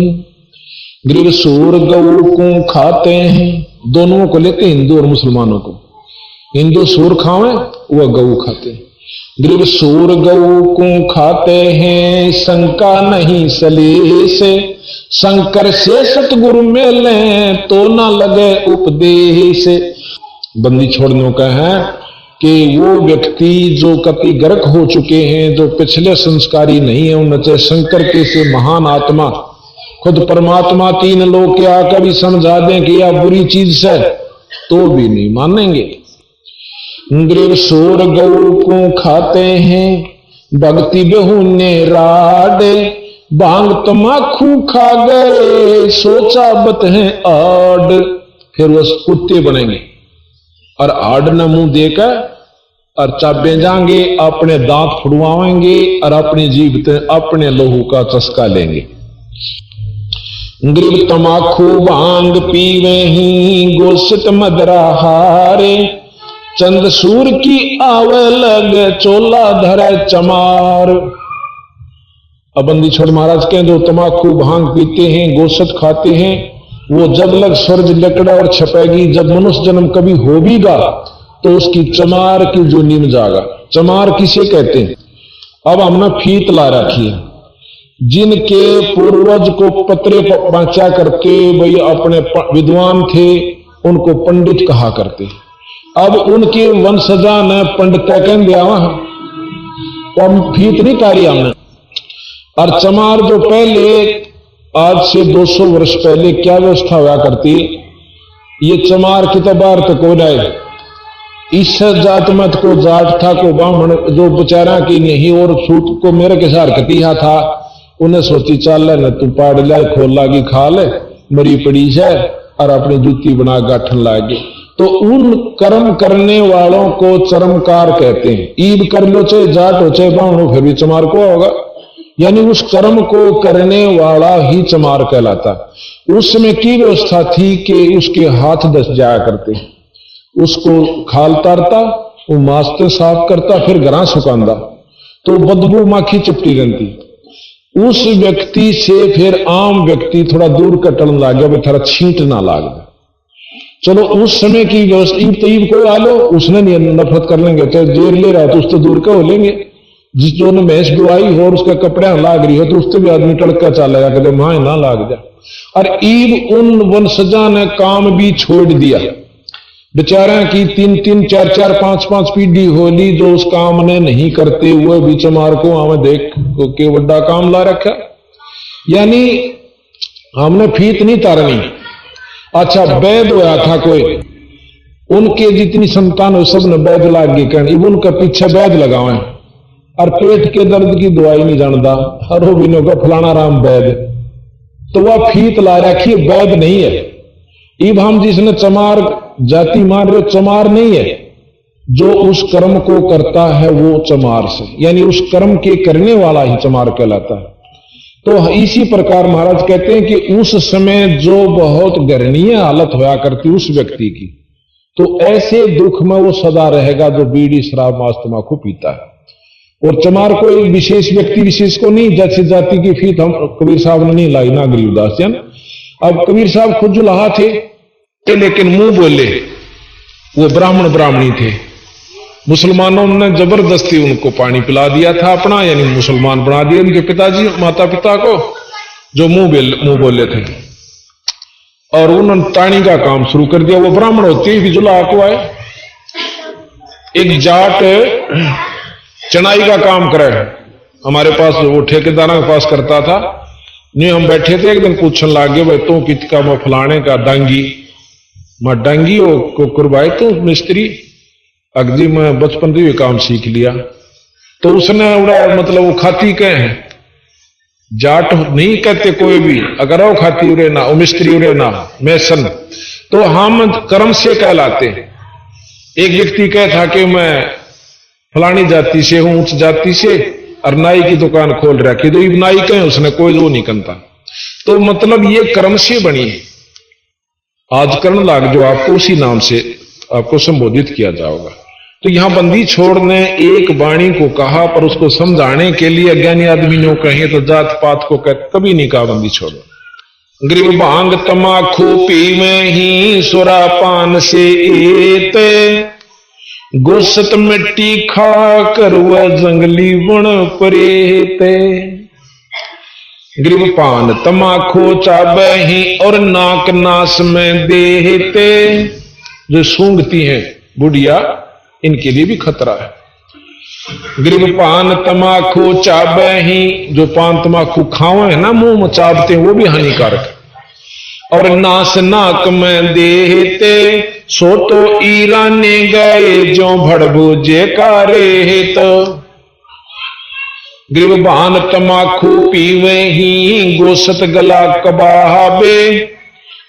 गरीब सूर गऊ को खाते हैं, दोनों को लेते हिंदू और मुसलमानों को। हिंदू सूर खावे, वह गऊ खाते हैं। गरीब सूर गऊ को खाते हैं, शंका नहीं सली से, शंकर से सतगुरु मिले तो ना लगे उपदेश। बंदी छोड़ने का है कि वो व्यक्ति जो कति गर्क हो चुके हैं, जो पिछले संस्कारी नहीं है, उनसे शंकर के से महान आत्मा खुद परमात्मा तीन लोग के आकर भी समझा दें कि यह बुरी चीज से, तो भी नहीं मानेंगे। गरीब सूर गऊ को खाते हैं, भक्ति बेहुने राडे, भांग तमाखू खा गए, सोचा बत है आड। फिर वो कुत्ते बनेंगे और आड न मुंह देकर और चाबे जाएंगे, अपने दांत फुड़वाएंगे और अपनी जीभ अपने लोहू का चस्का लेंगे। गरीब तमाखू भांग पीवे ही, गोश्त मदरा हारे, चंद सूर की आवे लग, चोला धरे चमार। अबंदी छोड़ महाराज के जो तमाकू भांग पीते हैं, गोश्त खाते हैं, वो जब लग स्वर्ग लकड़ा और छपेगी, जब मनुष्य जन्म कभी होगा तो उसकी चमार की जो नीम जागा। चमार किसे कहते हैं? अब हमने फीत ला रखी है, जिनके पूर्वज को पत्रे पहुंचा करके भाई अपने विद्वान थे, उनको पंडित कहा करते। अब उनके वंशजा ने पंडित कह दिया, तो हम फीत नहीं तारी हमने। और चमार जो पहले आज से 200 वर्ष पहले क्या व्यवस्था हुआ करती, ये चमार की तबार तक हो जाए, इस जात मत को जाट था को ब्राह्मण जो बेचारा की नहीं और सूट को मेरे के सार कतिहा था, उन्हें सोची चाल न तू पाड़ ले खोल लागी खा ले मरी पड़ी है और अपनी जूती बना गाठन लागे। तो उन कर्म करने वालों को चरमकार कहते हैं। ईद कर लो चाहे जाट हो चाहे ब्राह्मण हो, फिर भी चमार को होगा, यानी उस कर्म को करने वाला ही चमार कहलाता। उस समय की व्यवस्था थी कि उसके हाथ दस जाया करते, उसको खाल तारता, वो मास्ते साफ करता, फिर घरा सुखांदा, तो बदबू माखी चिपटी रहती। उस व्यक्ति से फिर आम व्यक्ति थोड़ा दूर कटन लग गया, भाई थोड़ा छींट ना लाग गया। चलो उस समय की व्यवस्था, ईब तो ईब को आ लो, उसने नहीं नफरत कर लेंगे, चाहे जेर ले रहा हो तो उससे दूर का हो लेंगे। जिस जो ने भैंस दुआई हो और उसका कपड़े लाग रही हो तो उससे भी आदमी टड़का चलेगा, कहते मां ना लाग जा। और ईब उन वंशजा ने काम भी छोड़ दिया, बेचारा की 3-3, 4-4, 5-5 पीढ़ी होली जो उस काम ने नहीं करते हुए भी चमार को हमें देख के बड़ा काम ला रखा। यानी हमने फीत नहीं तारनी। अच्छा वैद होया था कोई, उनके जितनी संतान हो सब ने वैद लाग गई कहने, उनका पीछे वैद लगावे और पेट के दर्द की दवाई नहीं जानता, हरो बिनो का फलाना राम वैद, तो वह फीत ला रखी वैद नहीं है। इब हम जिसने चमार जाति मान रहे, चमार नहीं है, जो उस कर्म को करता है वो चमार से, यानी उस कर्म के करने वाला ही चमार कहलाता है। तो इसी प्रकार महाराज कहते हैं कि उस समय जो बहुत गर्णीय हालत होया करती उस व्यक्ति की, तो ऐसे दुख में वो सदा रहेगा जो बीड़ी शराब मांस तंबाकू पीता है। और चमार को एक विशेष व्यक्ति विशेष को नहीं, जैसे जाति की फीत हम कबीर साहब ने नहीं लाई ना गरीबदास जन। अब कबीर साहब खुद जुलाहा थे, लेकिन मुंह बोले, वो ब्राह्मण ब्राह्मणी थे। मुसलमानों ने जबरदस्ती उनको पानी पिला दिया था अपना, यानी मुसलमान बना दिया उनके पिताजी माता पिता को, जो मुंह बोले थे, और उन्होंने ताणी का काम शुरू कर दिया। वो ब्राह्मण होते ही जुलाहा को आए। एक जाट चनाई का काम करे, हमारे पास वो ठेकेदारों के पास करता था, नहीं, हम बैठे थे एक दिन पूछने लागे भाई तो कितका मैं फलाने का डांगी, मैं डांगी हो को कुरबाई तो मिस्त्री अगदी मैं बचपन से काम सीख लिया। तो उसने उड़ा मतलब वो खाती कहे हैं, जाट नहीं कहते कोई भी, अगर वो खाती उरे ना, वो मिस्त्री उरे ना, मैसन, तो हम कर्म से कहलाते हैं। एक व्यक्ति कह था कि मैं फलानी जाति से हूं, उच्च जाति से, और नाई की दुकान खोल रखी, तो नाई कहे उसने कोई वो नहीं करता। तो मतलब ये कर्म से बनी है। आज कर्ण लाग जो आपको उसी नाम से आपको संबोधित किया जाएगा। तो यहां बंदी छोड़ने एक वाणी को कहा, पर उसको समझाने के लिए अज्ञानी आदमी ने कहे तो जात पात को कभी नहीं कहा बंदी छोड़ो। ग्रीव भांग तमाखू पीवे ही सुरा पान से एते, गुस्सत मिट्टी खा कर वह जंगली वन परेते। ग्रीव पान तमाखू चाबे ही और नाक नास में देते, जो सूंघती हैं बुढ़िया इनके लिए भी खतरा है। ग्रीव पान तमाखू चाबे ही, जो पान तमाखू खावे है ना मुंह में चाबते हैं वो भी हानिकारक है। और नास नाक में देते, सो तो ईराने गए जो भड़बूजे का रेत। ग्रीव भान तमाखू पीवे ही, गोसत गला कबाबे,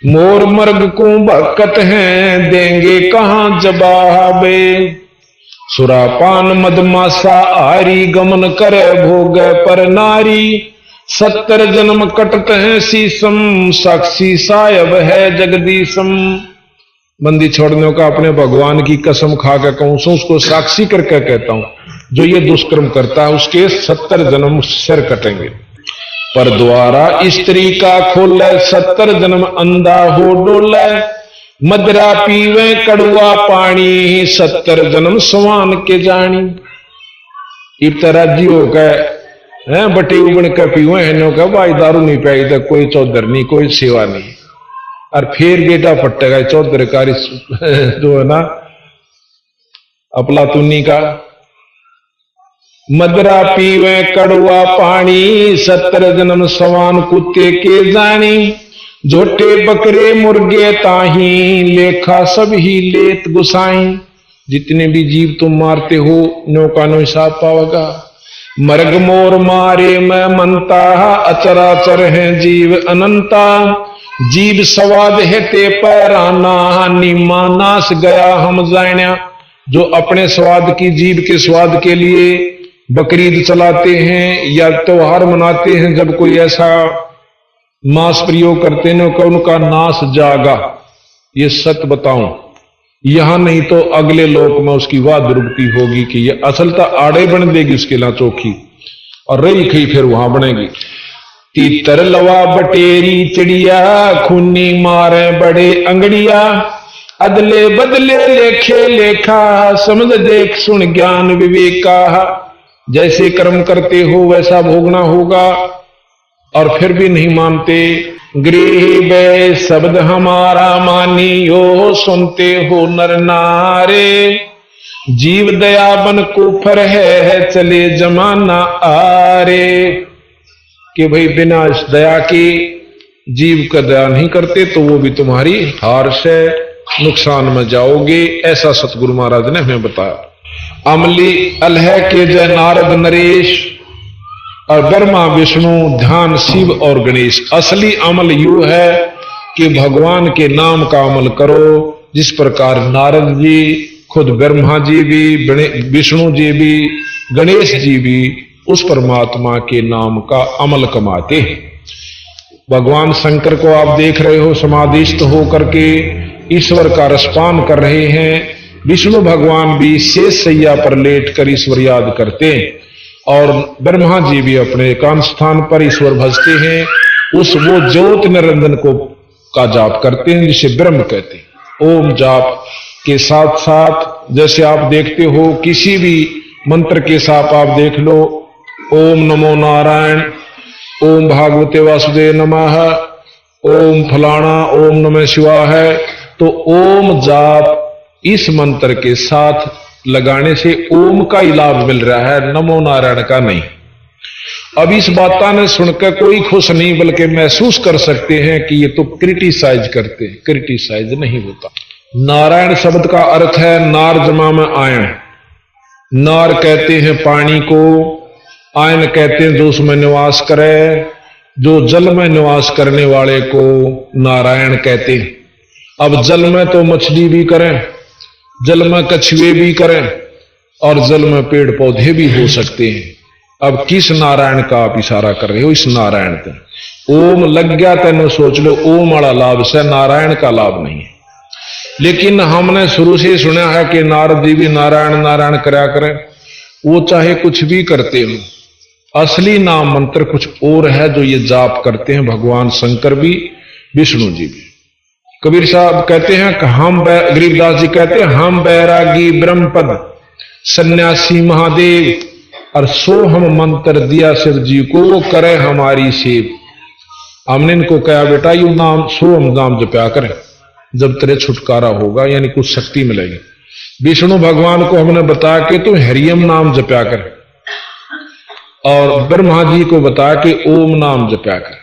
मोर मर्ग को बरकत हैं देंगे कहां जवाबे। सुरापान मदमासा आरी, गमन करे भोग पर नारी, 70 जन्म कटत हैं शीसम, साक्षी सायब है जगदीशम। बंदी छोड़ने का अपने भगवान की कसम खा कर कहूं, उसको साक्षी करके कहता हूं, जो ये दुष्कर्म करता है उसके 70 जन्म सिर कटेंगे। पर द्वारा स्त्री का खोले, 70 जन्म अंधा हो डोले, मदरा पीवे कड़ुआ पानी, 70 जन्म स्वान के जानी। इतराजी होकर बटे उबड़ के पीवे है नो का भाई दारू नहीं पाई तो कोई चौधर नहीं, कोई सेवा नहीं, और फिर बेटा पट्टेगा चौधर कारी जो है ना अपलातुनी का। मदरा पीवे कड़ुआ पानी, 70 जन्म सवान कुत्ते के जानी, झोटे बकरे मुर्गे ताही, लेखा सब ही लेत गुसाई। जितने भी जीव तुम मारते हो नो का नो हिसाब पाओगा। मर्ग मोर मारे मैं मनता, अचराचर है जीव अनंता, जीव स्वाद है ते पैराना, निमा नाश गया हम जाना। जो अपने स्वाद की जीव के स्वाद के लिए बकरीद चलाते हैं या त्योहार मनाते हैं, जब कोई ऐसा मांस प्रयोग करते हैं तो उनका नाश जागा। ये सत्य बताऊं, यहां नहीं तो अगले लोक में उसकी वाह दुर्गति होगी कि ये असलता आड़े बन देगी उसके ला चौकी, और रही खई फिर वहां बनेगी। तीतर लवा बटेरी चिड़िया, खूनी मारे बड़े अंगड़िया, अदले बदले लेखे लेखा, समझ देख सुन ज्ञान विवेका। जैसे कर्म करते हो वैसा भोगना होगा, और फिर भी नहीं मानते। गृह बे शब्द हमारा मानियो, सुनते हो नर नारे, जीव दया बन कुफर है चले जमाना आरे। कि भाई बिना इस दया के जीव का दया नहीं करते तो वो भी तुम्हारी हार से नुकसान में जाओगे, ऐसा सतगुरु महाराज ने हमें बताया। अमली अलह के जय नारद नरेश, और ब्रह्मा विष्णु ध्यान शिव और गणेश। असली अमल यू है कि भगवान के नाम का अमल करो, जिस प्रकार नारद जी खुद ब्रह्मा जी भी, विष्णु जी भी, गणेश जी भी उस परमात्मा के नाम का अमल कमाते हैं। भगवान शंकर को आप देख रहे हो समाधिस्थ होकर के ईश्वर का रसपान कर रहे हैं। विष्णु भगवान भी शेष सैया पर लेटकर ईश्वर याद करते हैं, और ब्रह्मा जी भी अपने एकांत स्थान पर ईश्वर भजते हैं। उस वो ज्योत निरंजन को का जाप करते हैं जिसे ब्रह्म कहते हैं। ओम जाप के साथ साथ जैसे आप देखते हो किसी भी मंत्र के साथ आप देख लो, ओम नमो नारायण, ओम भागवते वासुदेव नमः, ओम फलाना, ओम नमः शिवाय। तो ओम जाप इस मंत्र के साथ लगाने से ओम का ही लाभ मिल रहा है, नमो नारायण का नहीं। अब इस बात ने सुनकर कोई खुश नहीं, बल्कि महसूस कर सकते हैं कि ये तो क्रिटिसाइज करते हैं। क्रिटिसाइज नहीं होता। नारायण शब्द का अर्थ है नार जमा में आयन। नार कहते हैं पानी को, आयन कहते हैं जो उसमें निवास करे, जो जल में निवास करने वाले को नारायण कहते हैं। अब जल में तो मछली भी करें, जल में कछुए भी करें, और जल में पेड़ पौधे भी हो सकते हैं। अब किस नारायण का आप इशारा कर रहे हो? इस नारायण पे ओम लग गया तेन सोच लो, ओम वाला लाभ से नारायण का लाभ नहीं है। लेकिन हमने शुरू से सुना है कि नारद जी भी नारायण नारायण करा करें, वो चाहे कुछ भी करते हो, असली नाम मंत्र कुछ और है जो ये जाप करते हैं भगवान शंकर भी, विष्णु जी भी। कबीर साहब कहते हैं कि हम, गरीबदास जी कहते हैं, हम बैरागी ब्रह्मपद सन्यासी महादेव, और सो हम मंत्र दिया शिव जी को, करे हमारी सेव। हमने इनको कहा बेटा यू नाम सो हम नाम जपया करें, जब तेरे छुटकारा होगा, यानी कुछ शक्ति मिलेगी। विष्णु भगवान को हमने बता के तू हरियम नाम जपया कर, और ब्रह्मा जी को बता के ओम नाम जपया कर,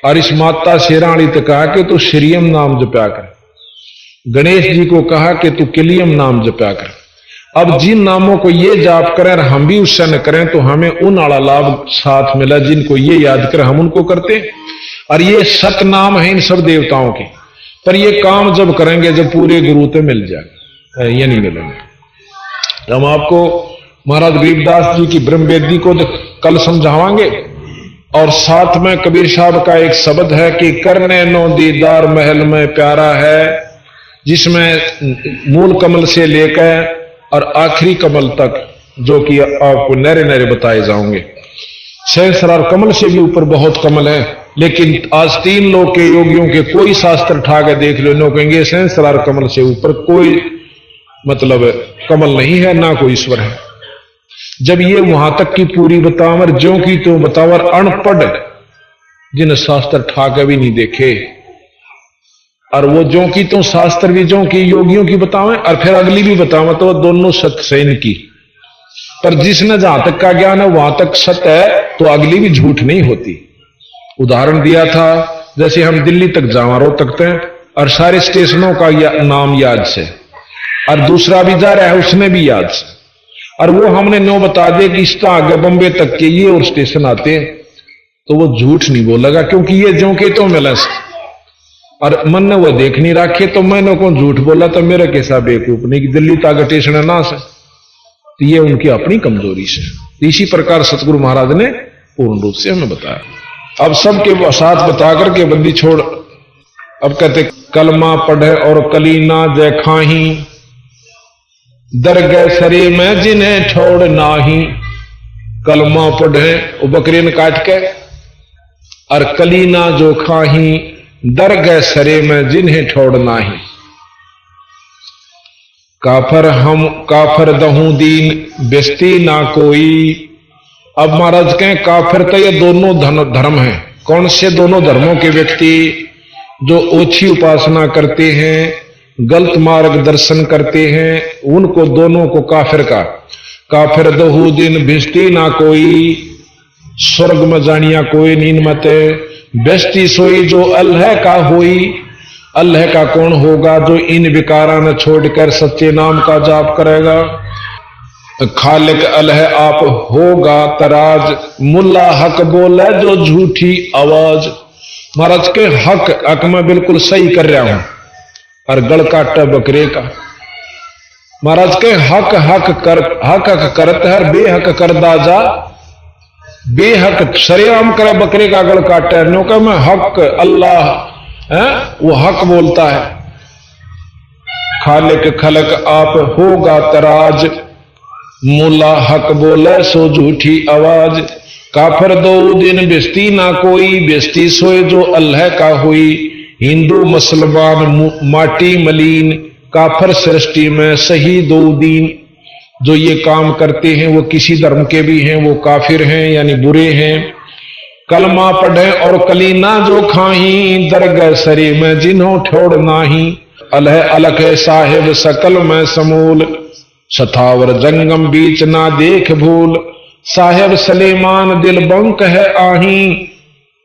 और इस माता शेराणी ने कहा कि तू श्रीयम नाम जपया कर। गणेश जी को कहा कि तू किलियम नाम जपया कर। अब जिन नामों को ये जाप करें और हम भी उससे न करें तो हमें उन आला लाभ साथ मिला जिनको ये याद करें हम उनको करते। और ये सत नाम है इन सब देवताओं के, पर ये काम जब करेंगे जब पूरे गुरु तो मिल जाए, ये नहीं मिलेंगे। हम आपको महाराज गरीबदास जी की ब्रह्मवेदी को कल समझावांगे, और साथ में कबीर साहब का एक शब्द है कि करने नो दीदार महल में प्यारा है, जिसमें मूल कमल से लेकर और आखिरी कमल तक जो कि आपको नरे नरे बताए जाओगे। सहस्रार कमल से भी ऊपर बहुत कमल है, लेकिन आज 3 लोग के योगियों के कोई शास्त्र उठा के देख लो, नो कहेंगे सहस्रार कमल से ऊपर कोई मतलब कमल नहीं है, ना कोई ईश्वर है। जब ये वहां तक की पूरी बतावर ज्यों की तो बतावर अनपढ़ जिन शास्त्र उठा के भी नहीं देखे, और वो ज्यों की तो शास्त्र भी ज्यों की योगियों की बतावें और फिर अगली भी बतावें, तो दोनों सत्य से इनकी। पर जिसने जहां तक का ज्ञान है वहां तक सत्य है, तो अगली भी झूठ नहीं होती। उदाहरण दिया था, जैसे हम दिल्ली तक जावा रो तकते हैं और सारे स्टेशनों का नाम याद से, और दूसरा भी जा रहा है उसने भी याद से, और वो हमने नो बता दिया कि इसका आगे बंबे तक के ये और स्टेशन आते हैं, तो वो झूठ नहीं बोलेगा, क्योंकि ये ज्यों के तो मिला और मन ने वो देख नहीं रखे, तो मैंने कौन झूठ बोला तो मेरा कैसा बेवकूफ नहीं कि दिल्ली तक स्टेशन ना से, तो ये उनकी अपनी कमजोरी से। इसी प्रकार सतगुरु महाराज ने पूर्ण रूप से हमें बताया। अब सबके साथ बता करके बंदी छोड़, अब कहते कलमा पढ़े और कलीना जय खाही, दरगह सरे में जिन्हें छोड़ नाही। कलमा पढ़े वो बकरीन काट के, और कलीना जो खाही, दरगह सरे में जिन्हें छोड़ नाही। काफर हम काफर दहू दीन बेस्ती ना कोई। अब महाराज कहें काफिर तो ये दोनों धर्म हैं। कौन से दोनों धर्मों के व्यक्ति? जो ओछी उपासना करते हैं, गलत मार्ग दर्शन करते हैं, उनको दोनों को काफिर का। काफिर दहू दिन बेस्ती ना कोई, स्वर्ग में जानिया कोई नींद मत। बेस्ती सोई जो अल्लाह का होई। अल्लाह का कौन होगा? जो इन विकारा न छोड़कर सच्चे नाम का जाप करेगा। खालिक अल्लाह आप होगा तराज, मुल्ला हक बोले जो झूठी आवाज। महाराज के हक मैं बिल्कुल सही कर रहा हूं, और गल काटा बकरे का। महाराज के हक करत है, बेहक कर दाजा। बेहक सरेआम करे बकरे का गल काटे, नो का मैं हक अल्लाह है, वो हक बोलता है। खालिक खलक आप होगा तराज, मुल्ला हक बोले सो झूठी आवाज। काफर दो दिन बेस्ती ना कोई, बेस्ती सोए जो अल्लाह का हुई। हिंदू मुसलमान माटी मलीन, काफर सृष्टि में सही 2 दिन। जो ये काम करते हैं वो किसी धर्म के भी हैं, वो काफिर हैं यानी बुरे हैं। कलमा पढ़े और कलीना जो खाही, दरगह सरे में जिन्हों ठोड़ नाही। अलह अलख साहिब सकल में समूल, सथावर जंगम बीच ना देख भूल। साहेब सलेमान दिल बंक है आही,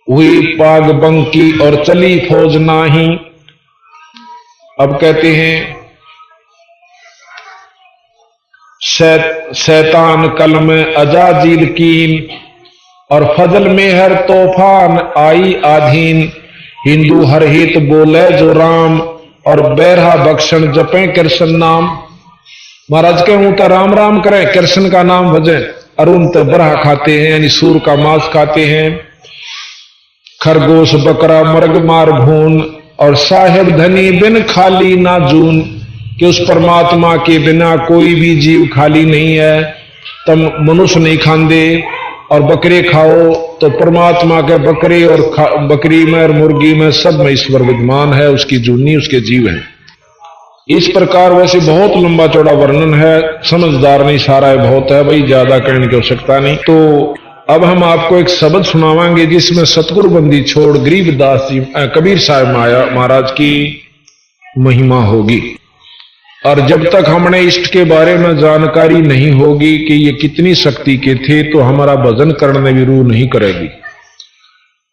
हुई पाग बंकी और चली फौज नाही। अब कहते हैं शैतान कल में अजाजील कीन, और फजल में हर तूफान आई आधीन। हिंदू हर हित बोले जो राम, और बैरहा बख्शन जपे कृष्ण नाम। महाराज के हूं तो राम राम करें, कृष्ण का नाम भजे। अरुण तो बरहा खाते हैं, यानी सूर का मांस खाते हैं। खरगोश बकरा मर्ग मार भून, और साहेब धनी बिन खाली ना जून। कि उस परमात्मा के बिना कोई भी जीव खाली नहीं है। तुम मनुष्य नहीं खांदे और बकरे खाओ तो परमात्मा के बकरे और बकरी में और मुर्गी में सब में ईश्वर विद्यमान है, उसकी जूनी उसके जीव है। इस प्रकार वैसे बहुत लंबा चौड़ा वर्णन है, समझदार नहीं सारा है, बहुत है भाई, ज्यादा कहने की आवश्यकता नहीं। तो अब हम आपको एक शब्द सुनावांगे जिसमें सतगुरु बंदी छोड़ गरीबदास जी कबीर साहब महाराज की महिमा होगी। और जब तक हमने इष्ट के बारे में जानकारी नहीं होगी कि ये कितनी शक्ति के थे तो हमारा भजन करने भी रूह नहीं करेगी।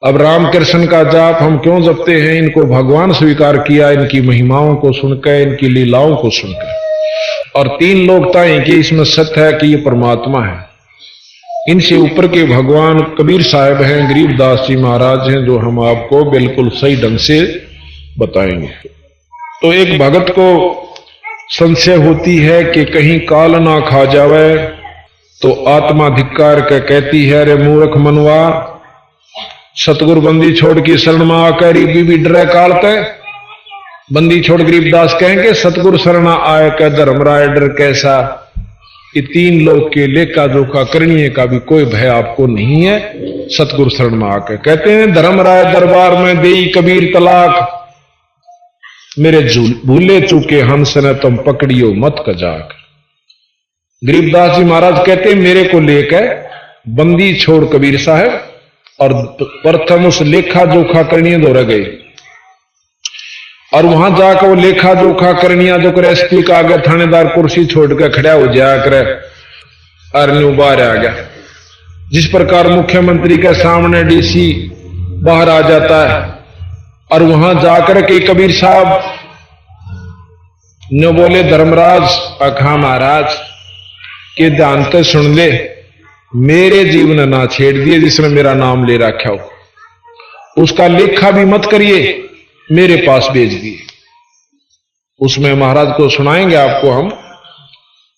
अब राम कृष्ण का जाप हम क्यों जपते हैं? इनको भगवान स्वीकार किया, इनकी महिमाओं को सुनकर, इनकी लीलाओं को सुनकर। और तीन लोकता है कि इसमें सत्य है कि ये परमात्मा है। इनसे ऊपर के भगवान कबीर साहब हैं, गरीबदास जी महाराज हैं, जो हम आपको बिल्कुल सही ढंग से बताएंगे। तो एक भगत को संशय होती है कि कहीं काल ना खा जावे, तो आत्मा धिक्कार के कहती है, रे मूर्ख मनवा, सतगुरु बंदी छोड़ की शरण में आकर भी डरे काल ते। बंदी छोड़ गरीबदास कहेंगे सतगुरु शरण आए का धर्मराय डर कैसा। ये तीन लोग के लेखा जोखा करने का भी कोई भय आपको नहीं है। सतगुरु शरण में आकर कहते हैं, धर्मराय दरबार में देई कबीर तलाक, मेरे भूले चूके हंस ने तुम पकड़ियो मत कजाक। गरीबदास जी महाराज कहते हैं, मेरे को लेकर बंदी छोड़ कबीर साहब और प्रथम उस लेखा जोखा करनी दौड़ गए। और वहां जाकर वो लेखा जोखा करनिया जो कर एसपी का आगे थानेदार कुर्सी छोड़कर खड़ा हो जाया करे, अरन्यू बाहर आ गया। जिस प्रकार मुख्यमंत्री के सामने डीसी बाहर आ जाता है, और वहां जाकर के कबीर साहब ने बोले, धर्मराज अखा महाराज के ध्यान से सुन ले, मेरे जीवन ना छेड़ दिए जिसने मेरा नाम ले रखा हो, उसका लेखा भी मत करिए, मेरे पास भेज दिए। उसमें महाराज को सुनाएंगे आपको हम,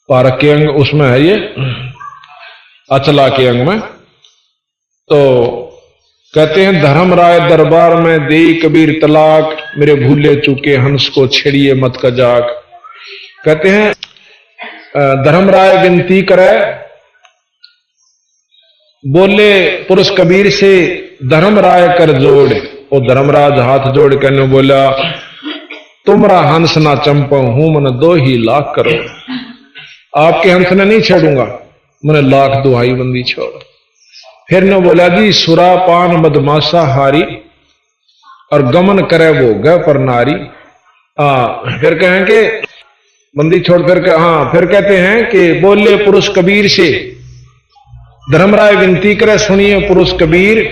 पारक के अंग उसमें है ये, अचला के अंग में। तो कहते हैं, धर्मराय दरबार में देई कबीर तलाक, मेरे भूले चूके हंस को छेड़िए मत कजाक। कहते हैं, धर्मराय विनती करे, बोले पुरुष कबीर से धर्मराय कर जोड़। और धर्मराज हाथ जोड़ कर बोला, तुमरा हंस ना चंपा हूं मन 2 ही लाख करो। आपके हंस ने नहीं छेड़ूंगा, मैंने लाख दुहाई बंदी छोड़। फिर ने बोला, जी सुरा पान मदमाशा हारी, और गमन करे वो ग पर नारी। फिर कहेंगे बंदी छोड़ करके, फिर कहते हैं कि बोले पुरुष कबीर से, धर्मराय विनती करे, सुनिए पुरुष कबीर,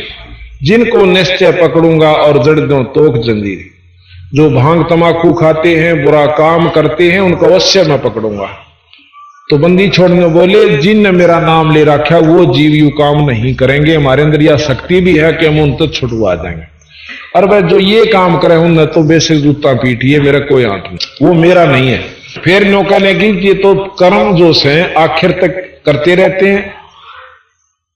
जिनको निश्चय पकड़ूंगा और जड़ दूं तोक जंजीर। जो भांग तमाकू खाते हैं, बुरा काम करते हैं, उनको अवश्य मैं पकड़ूंगा। तो बंदी छोड़ने बोले, जिनने मेरा नाम ले रखा वो जीव यू काम नहीं करेंगे, हमारे अंदर यह शक्ति भी है कि हम उन तक छुटवा जाएंगे। और वह जो ये काम करे उन तो बेसिक जूता पीटिए, मेरा कोई आंट नहीं, वो मेरा नहीं है। फिर नौका लगी कि ये तो कर्म जो से आखिर तक करते रहते हैं,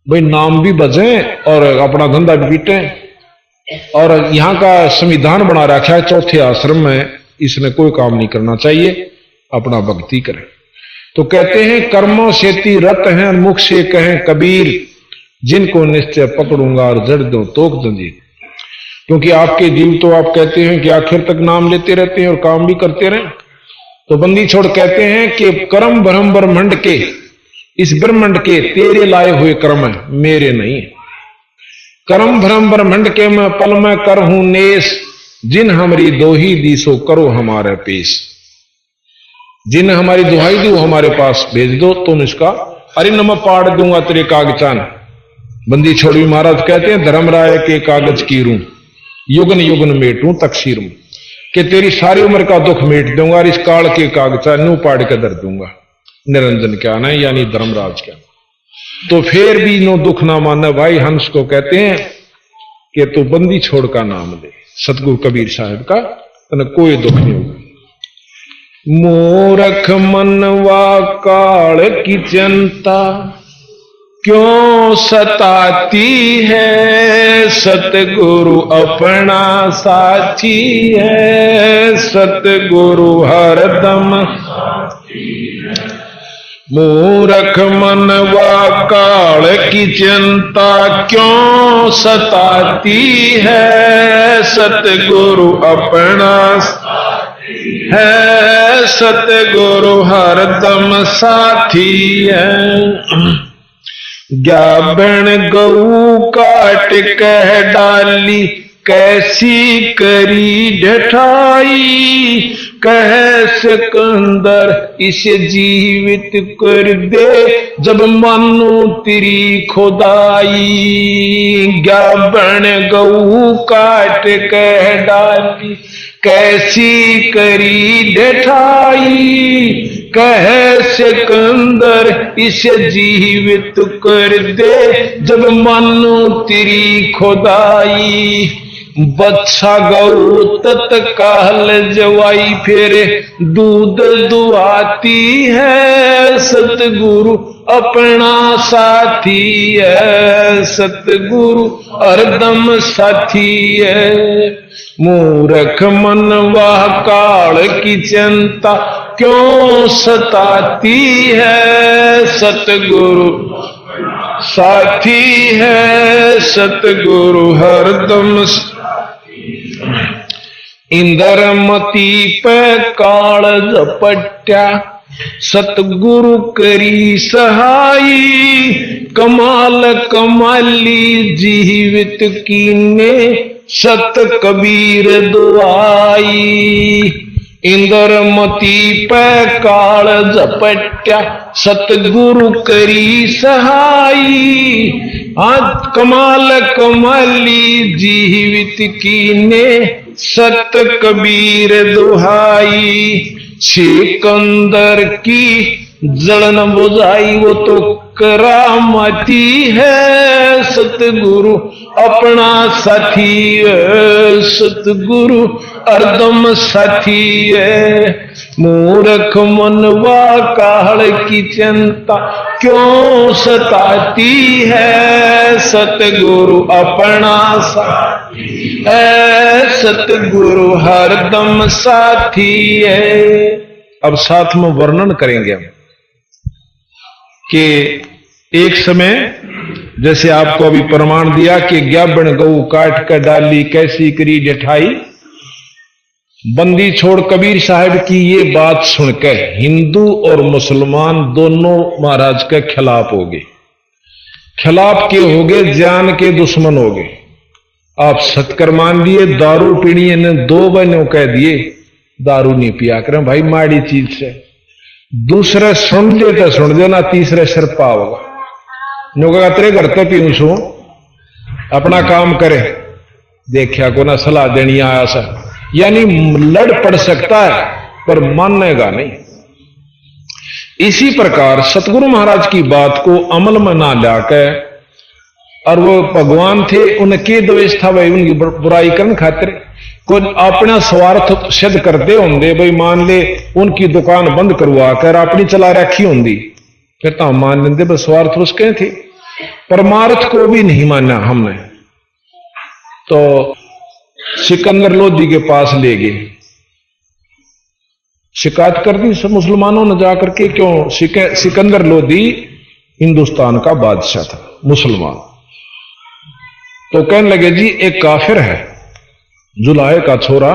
भाई नाम भी बजें और अपना धंधा भी पीटें। और यहाँ का संविधान बना रखा है, चौथे आश्रम में इसने कोई काम नहीं करना चाहिए, अपना भक्ति करें। तो कहते हैं, कर्मों से ती रत हैं, मुख से कहें कबीर, जिनको निश्चय पकड़ूंगा और जड़ दूं तोक जंजीर। क्योंकि आपके जीव तो आप कहते हैं कि आखिर तक नाम लेते रहते हैं और काम भी करते रहें। तो बंदी छोड़ कहते हैं कि कर्म भ्रम ब्रह्मंड के, इस ब्रह्मंड के तेरे लाए हुए कर्म है, मेरे नहीं। कर्म भ्रम ब्रह्मंड के मैं पल में कर हूं नेस, जिन हमारी दोही दी सो करो हमारे पेश। जिन हमारी दुहाई दी वो हमारे पास भेज दो, तुम इसका अरे न मैं पाड़ दूंगा तेरे कागजान। बंदी छोड़ी महाराज कहते हैं धर्मराय के कागज की रू युगन युगन मेटूं तकसीर में, कि तेरी सारी उम्र का दुख मेट दूंगा और इस काल के कागजान नू पाड़ के धर दूंगा। निरंजन क्या ना यानी धर्मराज क्या। तो फिर भी नो दुख ना माना भाई हंस को कहते हैं कि तू बंदी छोड़ का नाम ले, सतगुरु कबीर साहब का, तो कोई दुख नहीं होगा। मूर्ख मनवा काल की चिंता क्यों सताती है, सतगुरु अपना साथी है, सतगुरु हरदम मूर्ख मनवा काल की चिंता क्यों सताती है, सतगुरु अपना है, सतगुरु हरदम साथी है। ग्याबन गऊ काट कह डाली कैसी करी ढठाई, कह सिकंदर इसे जीवित कर दे जब मानो तेरी खुदाई। ग्याबन गऊ काट कह डाली कैसी करी ढठाई, कह सिकंदर इसे जीवित कर दे जब मानो तेरी खुदाई। बच्चा गौ तत्काल जवाई फिर दूध दुआती है, सतगुरु अपना साथी है, सतगुरु हरदम साथी है। मूर्ख मनवा काल की चिंता क्यों सताती है, सतगुरु साथी है, सतगुरु हरदम। इंद्रमती पे काल झपट्या सतगुरु करी सहाई, कमाल कमाली जीवित कीने सत कबीर दुआई। इंद्रमती पे काल झपट्या सतगुरु करी सहाई, आज कमाल कमाली जीवित कीने सत कबीर दुहाई। सिकंदर की जलन बुझाई वो तो करामती है, सतगुरु अपना साथी है, सतगुरु हरदम साथी है। मूर्ख मनवा काल की चिंता क्यों सताती है, सतगुरु अपना साथी है, सतगुरु हरदम साथी है। अब साथ में वर्णन करेंगे हम कि एक समय जैसे आपको अभी प्रमाण दिया कि ग्याबन गऊ काट कर डाली कैसी करी ढठाई। बंदी छोड़ कबीर साहब की ये बात सुनकर हिंदू और मुसलमान दोनों महाराज के खिलाफ हो गए। खिलाफ के हो गए, जान के दुश्मन हो गए। आप सत्कर मान लिए, दारू पीनी ने दो बहनों कह दिए दारू नहीं पिया करें भाई, माड़ी चीज से। दूसरे सुन ले तो सुन देना, तीसरे सिर पाओगा। नुका तेरे घर तो पीऊ सू, अपना काम करे, देखा को ना सलाह देनी आया सा, यानी लड़ पड़ सकता है पर मानेगा नहीं। इसी प्रकार सतगुरु महाराज की बात को अमल में ना लाकर, और वो भगवान थे, उनके द्वेष था भाई उनकी बुराई करने खातिर कुछ अपना स्वार्थ सिद्ध करते होंगे। भाई मान ले उनकी दुकान बंद करवा कर अपनी चला रखी होंगी, फिर तो हम मान लेते बस स्वार्थ उसके थे। परमार्थ को भी नहीं माना हमने, तो सिकंदर लोधी के पास ले गए, शिकायत कर दी सब मुसलमानों ने जाकर के। क्यों? सिकंदर लोधी हिंदुस्तान का बादशाह था, मुसलमान। तो कहने लगे जी एक काफिर है, जुलाहे का छोरा,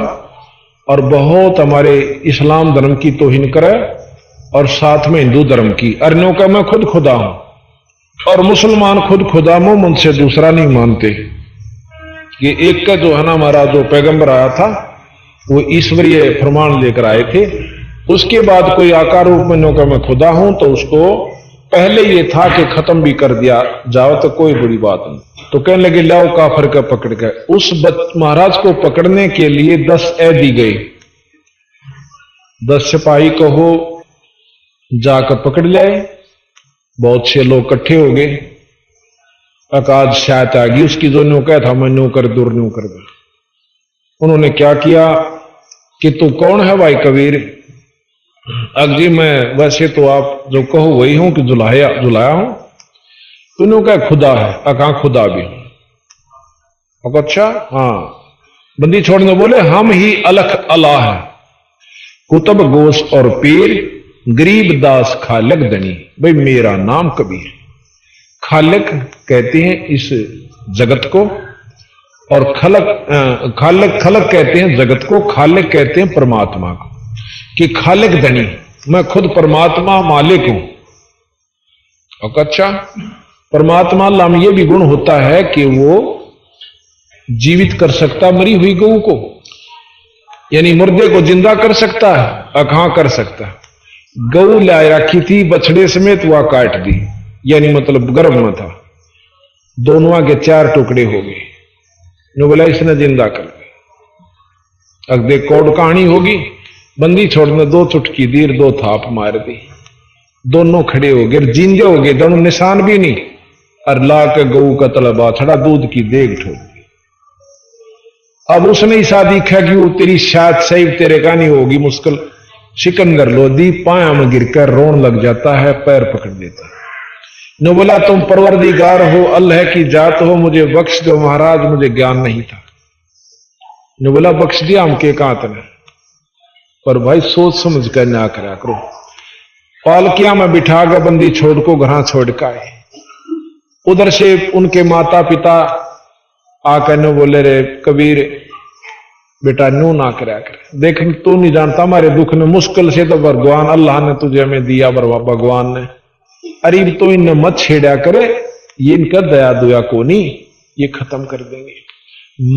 और बहुत हमारे इस्लाम धर्म की तौहीन करे और साथ में हिंदू धर्म की। अर्नों का मैं खुद खुदा हूं, और मुसलमान खुद खुदा मोहम्मद से दूसरा नहीं मानते। ये एक का जो है ना हमारा जो पैगंबर आया था वो ईश्वरीय प्रमाण लेकर आए थे। उसके बाद कोई आकार रूप में नौका मैं खुदा हूं तो उसको पहले ये था कि खत्म भी कर दिया जाओ तो कोई बड़ी बात नहीं। तो कहने लगे लाओ काफर का पकड़ गए। उस महाराज को पकड़ने के लिए 10 ऐदी गए, 10 सिपाही कहो जाकर पकड़ ले। बहुत से लोग इकट्ठे हो गए। अकाज शायद आ गई उसकी, जो न्यू कहा था मैं न्यू कर दूर न्यू कर दूर। उन्होंने क्या किया कि तू कौन है भाई कबीर? अजी मैं वैसे तो आप जो कहो वही हूं कि जुलाया हूं। तूने कहा खुदा है। अका खुदा भी हूं। अच्छा हाँ। बंदी छोड़ने बोले हम ही अलख अल्लाह है, कुतुब गोश और पीर, गरीब दास खालिक धनी। भाई मेरा नाम कबीर। खालिक कहते हैं इस जगत को, और खालिक कहते हैं जगत को, खालिक कहते हैं परमात्मा को। कि खालिक धनी, मैं खुद परमात्मा मालिक हूं। अच्छा, परमात्मा लाम ये भी गुण होता है कि वो जीवित कर सकता मरी हुई गऊ को, यानी मुर्दे को जिंदा कर सकता है। कहां कर सकता है? गऊ लाए रखी थी बछड़े समेत, वह काट दी, यानी मतलब गर्भ में था, दोनों के 4 टुकड़े हो गए। नो बोला इसने जिंदा कर दिया। अब देख कौड़ कहानी होगी। बंदी छोड़ने 2 चुटकी दी, 2 थाप मार दी, दोनों खड़े हो गए, जिंदे हो गए, दोनों निशान भी नहीं। और ला के गऊ का तलबा छड़ा दूध की देग ठोक दी। अब उसने ही शादी खा कि वो तेरी शायद सही तेरे का नहीं होगी, मुश्किल सिकंदर लोधी पाया में गिरकर रोन लग जाता है, पैर पकड़ देता है। न बोला तुम परवरदिगार हो, अल्लाह की जात हो, मुझे बख्श दो महाराज, मुझे ज्ञान नहीं था। न बोला बख्श दिया हम के कांत ने, पर भाई सोच समझ कर ना करा करो। पालकिया में बिठा कर बंदी छोड़ को घर छोड़ का आए। उधर से उनके माता पिता आकर न बोले रे कबीर बेटा न्यू ना करा कर, देख तू नहीं जानता हमारे दुख ने, मुश्किल से तो भगवान अल्लाह ने तुझे हमें दिया, भगवान ने। अरे तो इन्हें मत छेड़ा करे, ये इनका दया दुया को नहीं, ये खत्म कर देंगे।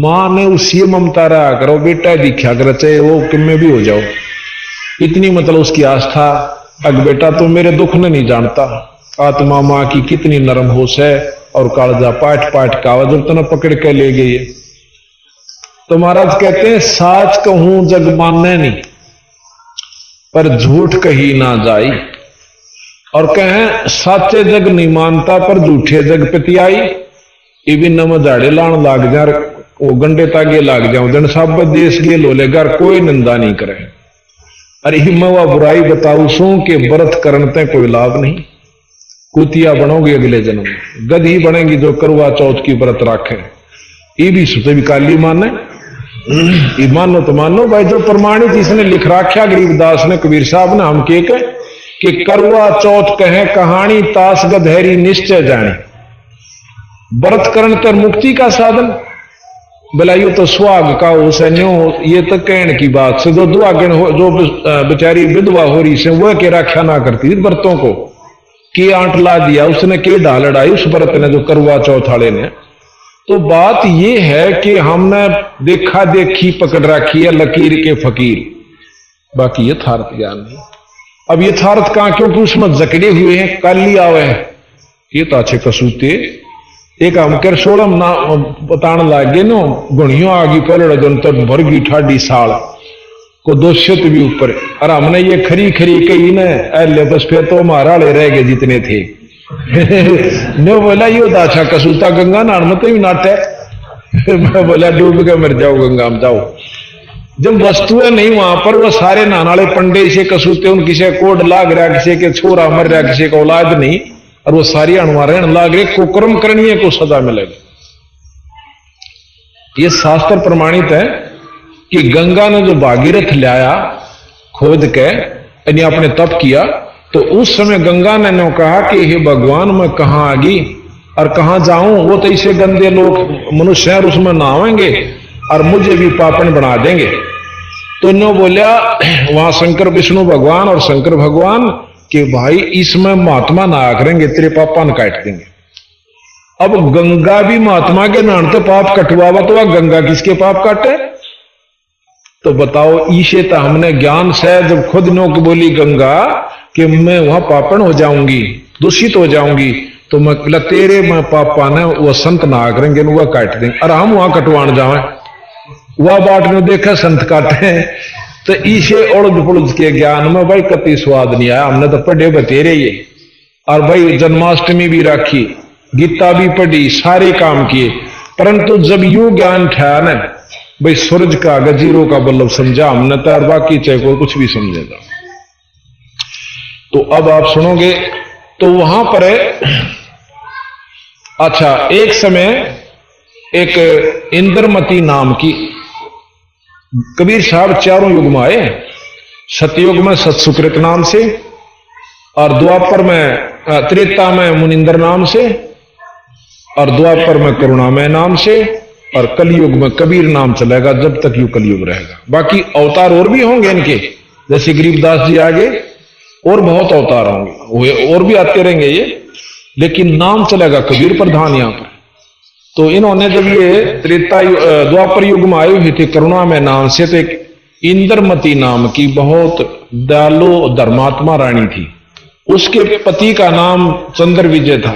मां ने उसी ममता रहा करो, बेटा दिखा कर चाहे वो किम्मे भी हो जाओ, इतनी मतलब उसकी आस्था। अग बेटा तो मेरे दुख ने नहीं जानता, आत्मा मां की कितनी नरम होश है, और कालजा पाट पाट का आवाज उतना पकड़ के ले गई। तो महाराज कहते हैं साच कहूं जग माने नहीं, पर झूठ कही ना जाई। और कहें साचे जग नहीं मानता, पर झूठे जग पतियाई। ये भी नम झाड़े लान लाग जा, वो गंडे तागे लाग जाऊं, जन सब देश के लोले घर कोई निंदा नहीं करे। अरे हिमवा बुराई बताऊ सो के व्रत करने कोई लाभ नहीं, कुतिया बनोगे अगले जन्म में, गधी बनेगी जो करवा चौथ की व्रत राखे। ये भी सुते भी काली माने, ये मानो तो मानो भाई, जो प्रमाणित इसने लिख रखा गरीबदास ने, कबीर साहब ने, हम के कि करवा चौथ कहे कहानी, तास गधेरी निश्चय जाने। व्रत करण तर मुक्ति का साधन, बलाइयो तो सुहाग का हो सन्यो, ये तो कहने की बात से। जो दुआगण हो, जो बेचारी विधवा हो रही से, वह के रक्षा ना करती व्रतों को, के आंट ला दिया उसने, के ढाल लड़ाई उस व्रत ने, जो करवा चौथ वाले ने। तो बात यह है कि हमने देखा देखी पकड़ रखी है लकीर के फकीर, बाकी यथार्थ ज्ञान नहीं। अब यथार्थ कहां, क्योंकि उसमें जकड़े हुए हैं, काली आवे ये तो अच्छे कसूते। एक हम कर सोड़म ना बताने लागे नो, गुणियों आगी पलड़ जन तो भर गई ठाडी साल को 200 भी ऊपर। और हमने ये खरी खरी कही न अले, बस फिर तो हमारा ले रह गए जितने थे। नो बोला यो दाछा कसूता गंगा नान मत भी नाटे। मैं बोला डूब के मर जाओ गंगा में जाओ। जब वस्तुएं नहीं वहां पर, वो सारे नानाले पंडे से कसूते, उन किसी कोड लाग रहा, किसी के छोरा मर रहा, किसी का औलाद नहीं, और वो सारी अणुआ लाग रहे, कुकर्म करनी को सजा मिलेगी। ये शास्त्र प्रमाणित है कि गंगा ने जो भागीरथ लाया खोद के, यानी आपने तप किया, तो उस समय गंगा ने कहा कि हे भगवान मैं कहां आ गई और कहां जाऊं, वो तो इसे गंदे लोग मनुष्य हैं, उसमें नहावेंगे और मुझे भी पापन बना देंगे। तो नो बोलिया वहां शंकर विष्णु भगवान और शंकर भगवान कि भाई इसमें महात्मा नहा करेंगे, तेरे पापा न काट देंगे। अब गंगा भी महात्मा के नाम तो पाप कटवावा, तो वह गंगा किसके पाप काटे? तो बताओ, ईशे तो हमने ज्ञान से जब खुद नो बोली गंगा कि मैं वहां पापन हो जाऊंगी, दूषित हो जाऊंगी तो मैं बोला तेरे मैं पापा ने वो संत ना करेंगे वह काट देंगे। और हम वहां कटवान जाए वह बाट ने देखा संत काटे तो इसे उड़द पुड़द के ज्ञान में भाई कति स्वाद नहीं आया। हमने तो पढ़े बतेरे ये और भाई जन्माष्टमी भी राखी, गीता भी पढ़ी, सारे काम किए, परंतु जब यूं ज्ञान था ना भाई सूरज का गजीरों का बल्लभ समझा हमने तो, और बाकी चाहे कोई कुछ भी समझेगा। तो अब आप सुनोगे तो वहां पर अच्छा एक समय एक इंद्रमती नाम की कबीर साहब चारों युग में आए, सतयुग में सतसुकृत नाम से, और द्वापर में त्रेता में मुनिंदर नाम से, और द्वापर में करुणामय नाम से, और कलयुग में कबीर नाम चलेगा जब तक यू कलयुग रहेगा। बाकी अवतार और भी होंगे इनके, जैसे गरीबदास जी आगे और बहुत अवतार होंगे और भी आते रहेंगे ये, लेकिन नाम चलेगा कबीर प्रधान यहां पर। तो इन्होंने जब ये त्रेता द्वापर युग में आए हुए थे करुणा में नाम से, तो एक इंद्रमती नाम की बहुत दयालु धर्मात्मा रानी थी, उसके पति का नाम चंद्र विजय था,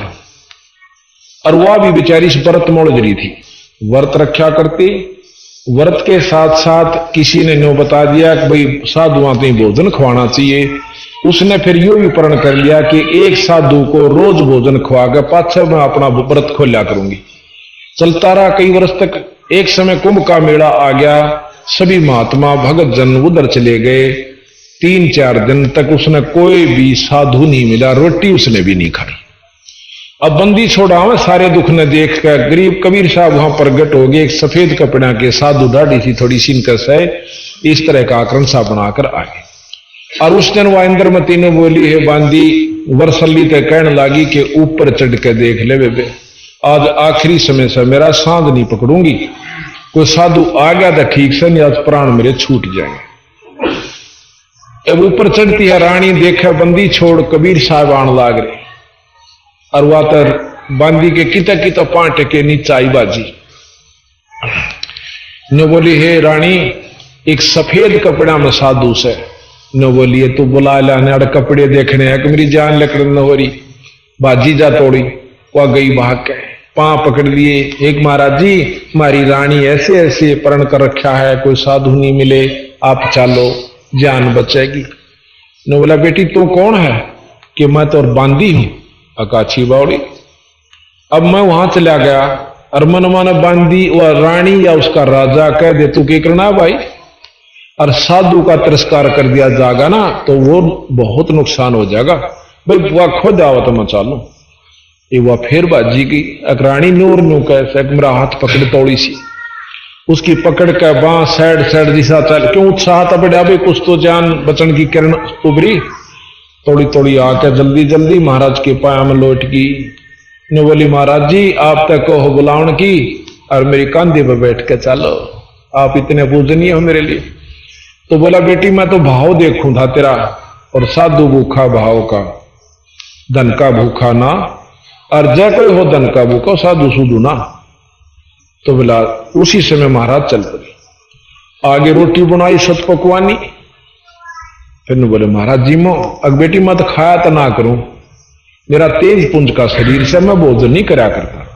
और वह भी बेचारी व्रत मोड़जरी थी, व्रत रक्षा करती। व्रत के साथ साथ किसी ने नो बता दिया कि भाई साधुओं को भोजन खवाना चाहिए, उसने फिर यूं भी प्रण कर लिया कि एक साधु को रोज भोजन खवा के पाछे मैं अपना व्रत खोलिया करूंगी। चलता रहा कई वर्ष तक। एक समय कुंभ का मेला आ गया, सभी महात्मा भगत जन उधर चले गए। 3-4 दिन तक उसने कोई भी साधु नहीं मिला, रोटी उसने भी नहीं खाई। अब बंदी छोड़ा में सारे दुख ने देख कर गरीब कबीर साहब वहां प्रगट हो गए, एक सफेद कपड़ा के साधु दाढ़ी थी थोड़ी सी इनका सह, इस तरह का आकरण सा बनाकर आ गए। और उस दिन वह इंद्रमती ने बोली है बांदी वर्षल्ली तक कहने लगी कि ऊपर चढ़ के देख ले बेबे, आज आखिरी समय से मेरा सांध नहीं पकड़ूंगी, कोई साधु आ गया था ठीक से, नहीं आज प्राण मेरे छूट जाएंगे। अब ऊपर चढ़ती है रानी, देखा बंदी छोड़ कबीर साहब आने लाग रहे, और वह तर बांदी के किता पांटे के नीचे आई बाजी ने बोली हे रानी एक सफेद कपड़ा में साधु से न बोलिए तू बुला लाने अड़ कपड़े देखने है कि मेरी जान लकड़ न हो रही। बाजी जा तोड़ी, वह गई भाग के, पांव पकड़ लिए, एक महाराज जी हमारी रानी ऐसे ऐसे प्रण कर रखा है, कोई साधु नहीं मिले, आप चालो जान बचेगी। न बोला बेटी तू कौन है? कि मैं तो बांदी हूं अकाछी बावड़ी। अब मैं वहां चला गया और मन माना बांदी वह रानी या उसका राजा कह दे तू क्या करना भाई, और साधु का तिरस्कार कर दिया जाएगा ना तो वो बहुत नुकसान हो जाएगा। भाई वह खुद आवत मैं चालू, ये वह फिर बाजी की रानी नूर नू कैसे मेरा हाथ पकड़ तोड़ी सी, उसकी पकड़ के बां सैड सैड दिशा चल, क्यों उत्साह था बढ़िया भाई कुछ तो जान बचन की किरण उभरी, थोड़ी थोड़ी आके जल्दी जल्दी महाराज के पाया में लौट की। ने बोली महाराज जी आप तक को हो बुलावन की और मेरी कंधे पर बैठ के चलो, आप इतने पूजनीय हो मेरे लिए। तो बोला बेटी मैं तो भाव देखूं था तेरा, और साधु भूखा भाव का, धन का भूखा ना, और जय कोई हो धन का भूखा साधु सुधु ना। तो बोला उसी समय महाराज चल पड़े, आगे रोटी बनाई सत पकवानी। फिर बोले महाराज जी मो अग बेटी मैं तो खाया तो ना करूं, मेरा तेज पुंज का शरीर से मैं भोजन नहीं करा करता।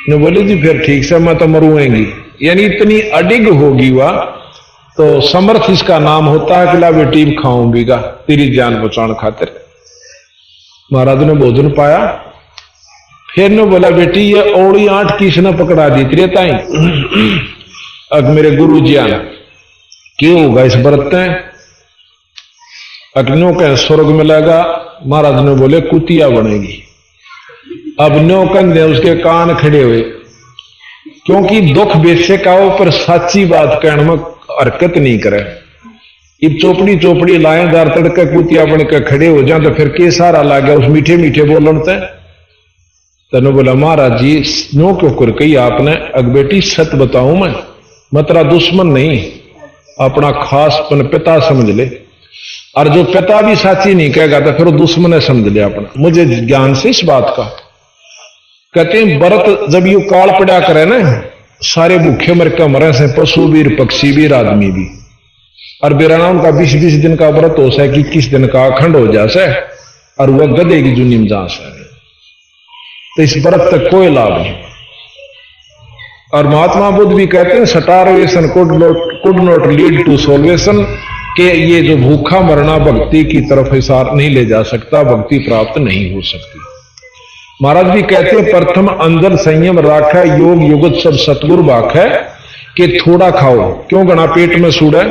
ने बोले जी फिर ठीक से मैं तो मरूंगी, यानी इतनी अडिग होगी वह तो समर्थ इसका नाम होता है कि ला बेटी खाऊं बीगा तेरी जान बचाने खातिर। महाराज ने भोजन पाया, फिर ने बोला बेटी ये औड़ी आठ किसने पकड़ा दी तेरे ताई? अग मेरे गुरु जी आना क्यों होगा इस व्रत अग्नियों के स्वर्ग मिलेगा। महाराज ने बोले कुतिया बनेगी। अब न्यो कंधे उसके कान खड़े हुए, क्योंकि दुख बेचे का ऊपर सच्ची बात कहने में हरकत नहीं करे। इब चोपड़ी चोपड़ी लाएदार तड़के कुतिया बन के खड़े हो जाए तो फिर के सारा ला गया उस मीठे मीठे बोलन ते। तने बोला महाराज जी नो क्यों कर कही आपने? अग बेटी सच बताऊं मैं तेरा दुश्मन नहीं, अपना खास पिता समझ ले, और जो पिता भी साची नहीं कहेगा तो फिर वो दुश्मन है समझ ले अपना। मुझे ज्ञान से इस बात का कहते हैं व्रत जब यू काल पड़ा करे ना सारे भूखे मर के मरे से, पशु भी पक्षी भी आदमी भी, और बिराना उनका 20-20 दिन का व्रत हो सा, 21 दिन का अखंड हो जाए, और वह गधे की जुनी में जा सके। तो इस व्रत तक कोई लाभ नहीं। और महात्मा बुद्ध भी कहते हैं starvation could not lead to salvation, के ये जो भूखा मरना भक्ति की तरफ इशारा नहीं ले जा सकता, भक्ति प्राप्त नहीं हो सकती। महाराज भी कहते हैं प्रथम अंजल संयम राखा योग युगत सब सतगुरु बाख है, कि थोड़ा खाओ क्यों गणा पेट में सूड़ा,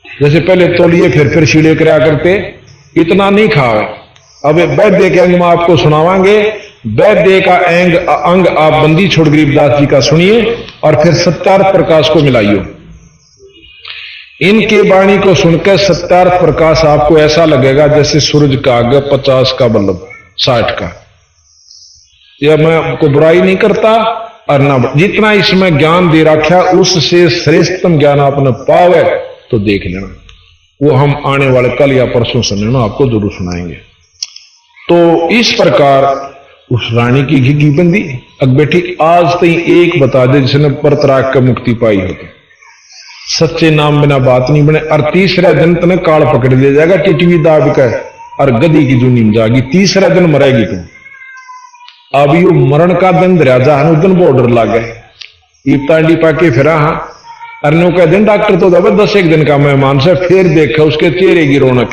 जैसे पहले तोलिए फिर शीले कराया करते, इतना नहीं खाओ। अब वैद्य के अंग में आपको सुनावांगे, वैद्य का अंग आप बंदी छोड़ गरीबदास जी का सुनिए और फिर सत्यार्थ प्रकाश को मिलाइयो। इनके वाणी को सुनकर सत्यार्थ प्रकाश आपको ऐसा लगेगा जैसे सूरज का आगे 50 का बल्ब 60 का। यह मैं आपको बुराई नहीं करता, और ना जितना इसमें ज्ञान दे रखा उससे श्रेष्ठतम ज्ञान आपने पावे तो देख लेना, वो हम आने वाले कल या परसों सुनना आपको जरूर सुनाएंगे। तो इस प्रकार उस रानी की घिघी बंदी अब बेटी आज तई एक बता दे जिसने परत राख कर मुक्ति पाई हो, तो सच्चे नाम बिना बात नहीं बने। और तीसरा दिन तने काल पकड़ ले जाएगा टिटवी दाब कर और गदी की जूनी में जागी, तीसरा दिन मरेगी तुम। अब यू मरण का दिन राजा है उदन बॉर्डर ला गए इफ्तारी पाके फिरा, हाँ अरनो का दिन डॉक्टर तो दबे 10 एक दिन का मेहमान से फिर देखा उसके चेहरे की रौनक,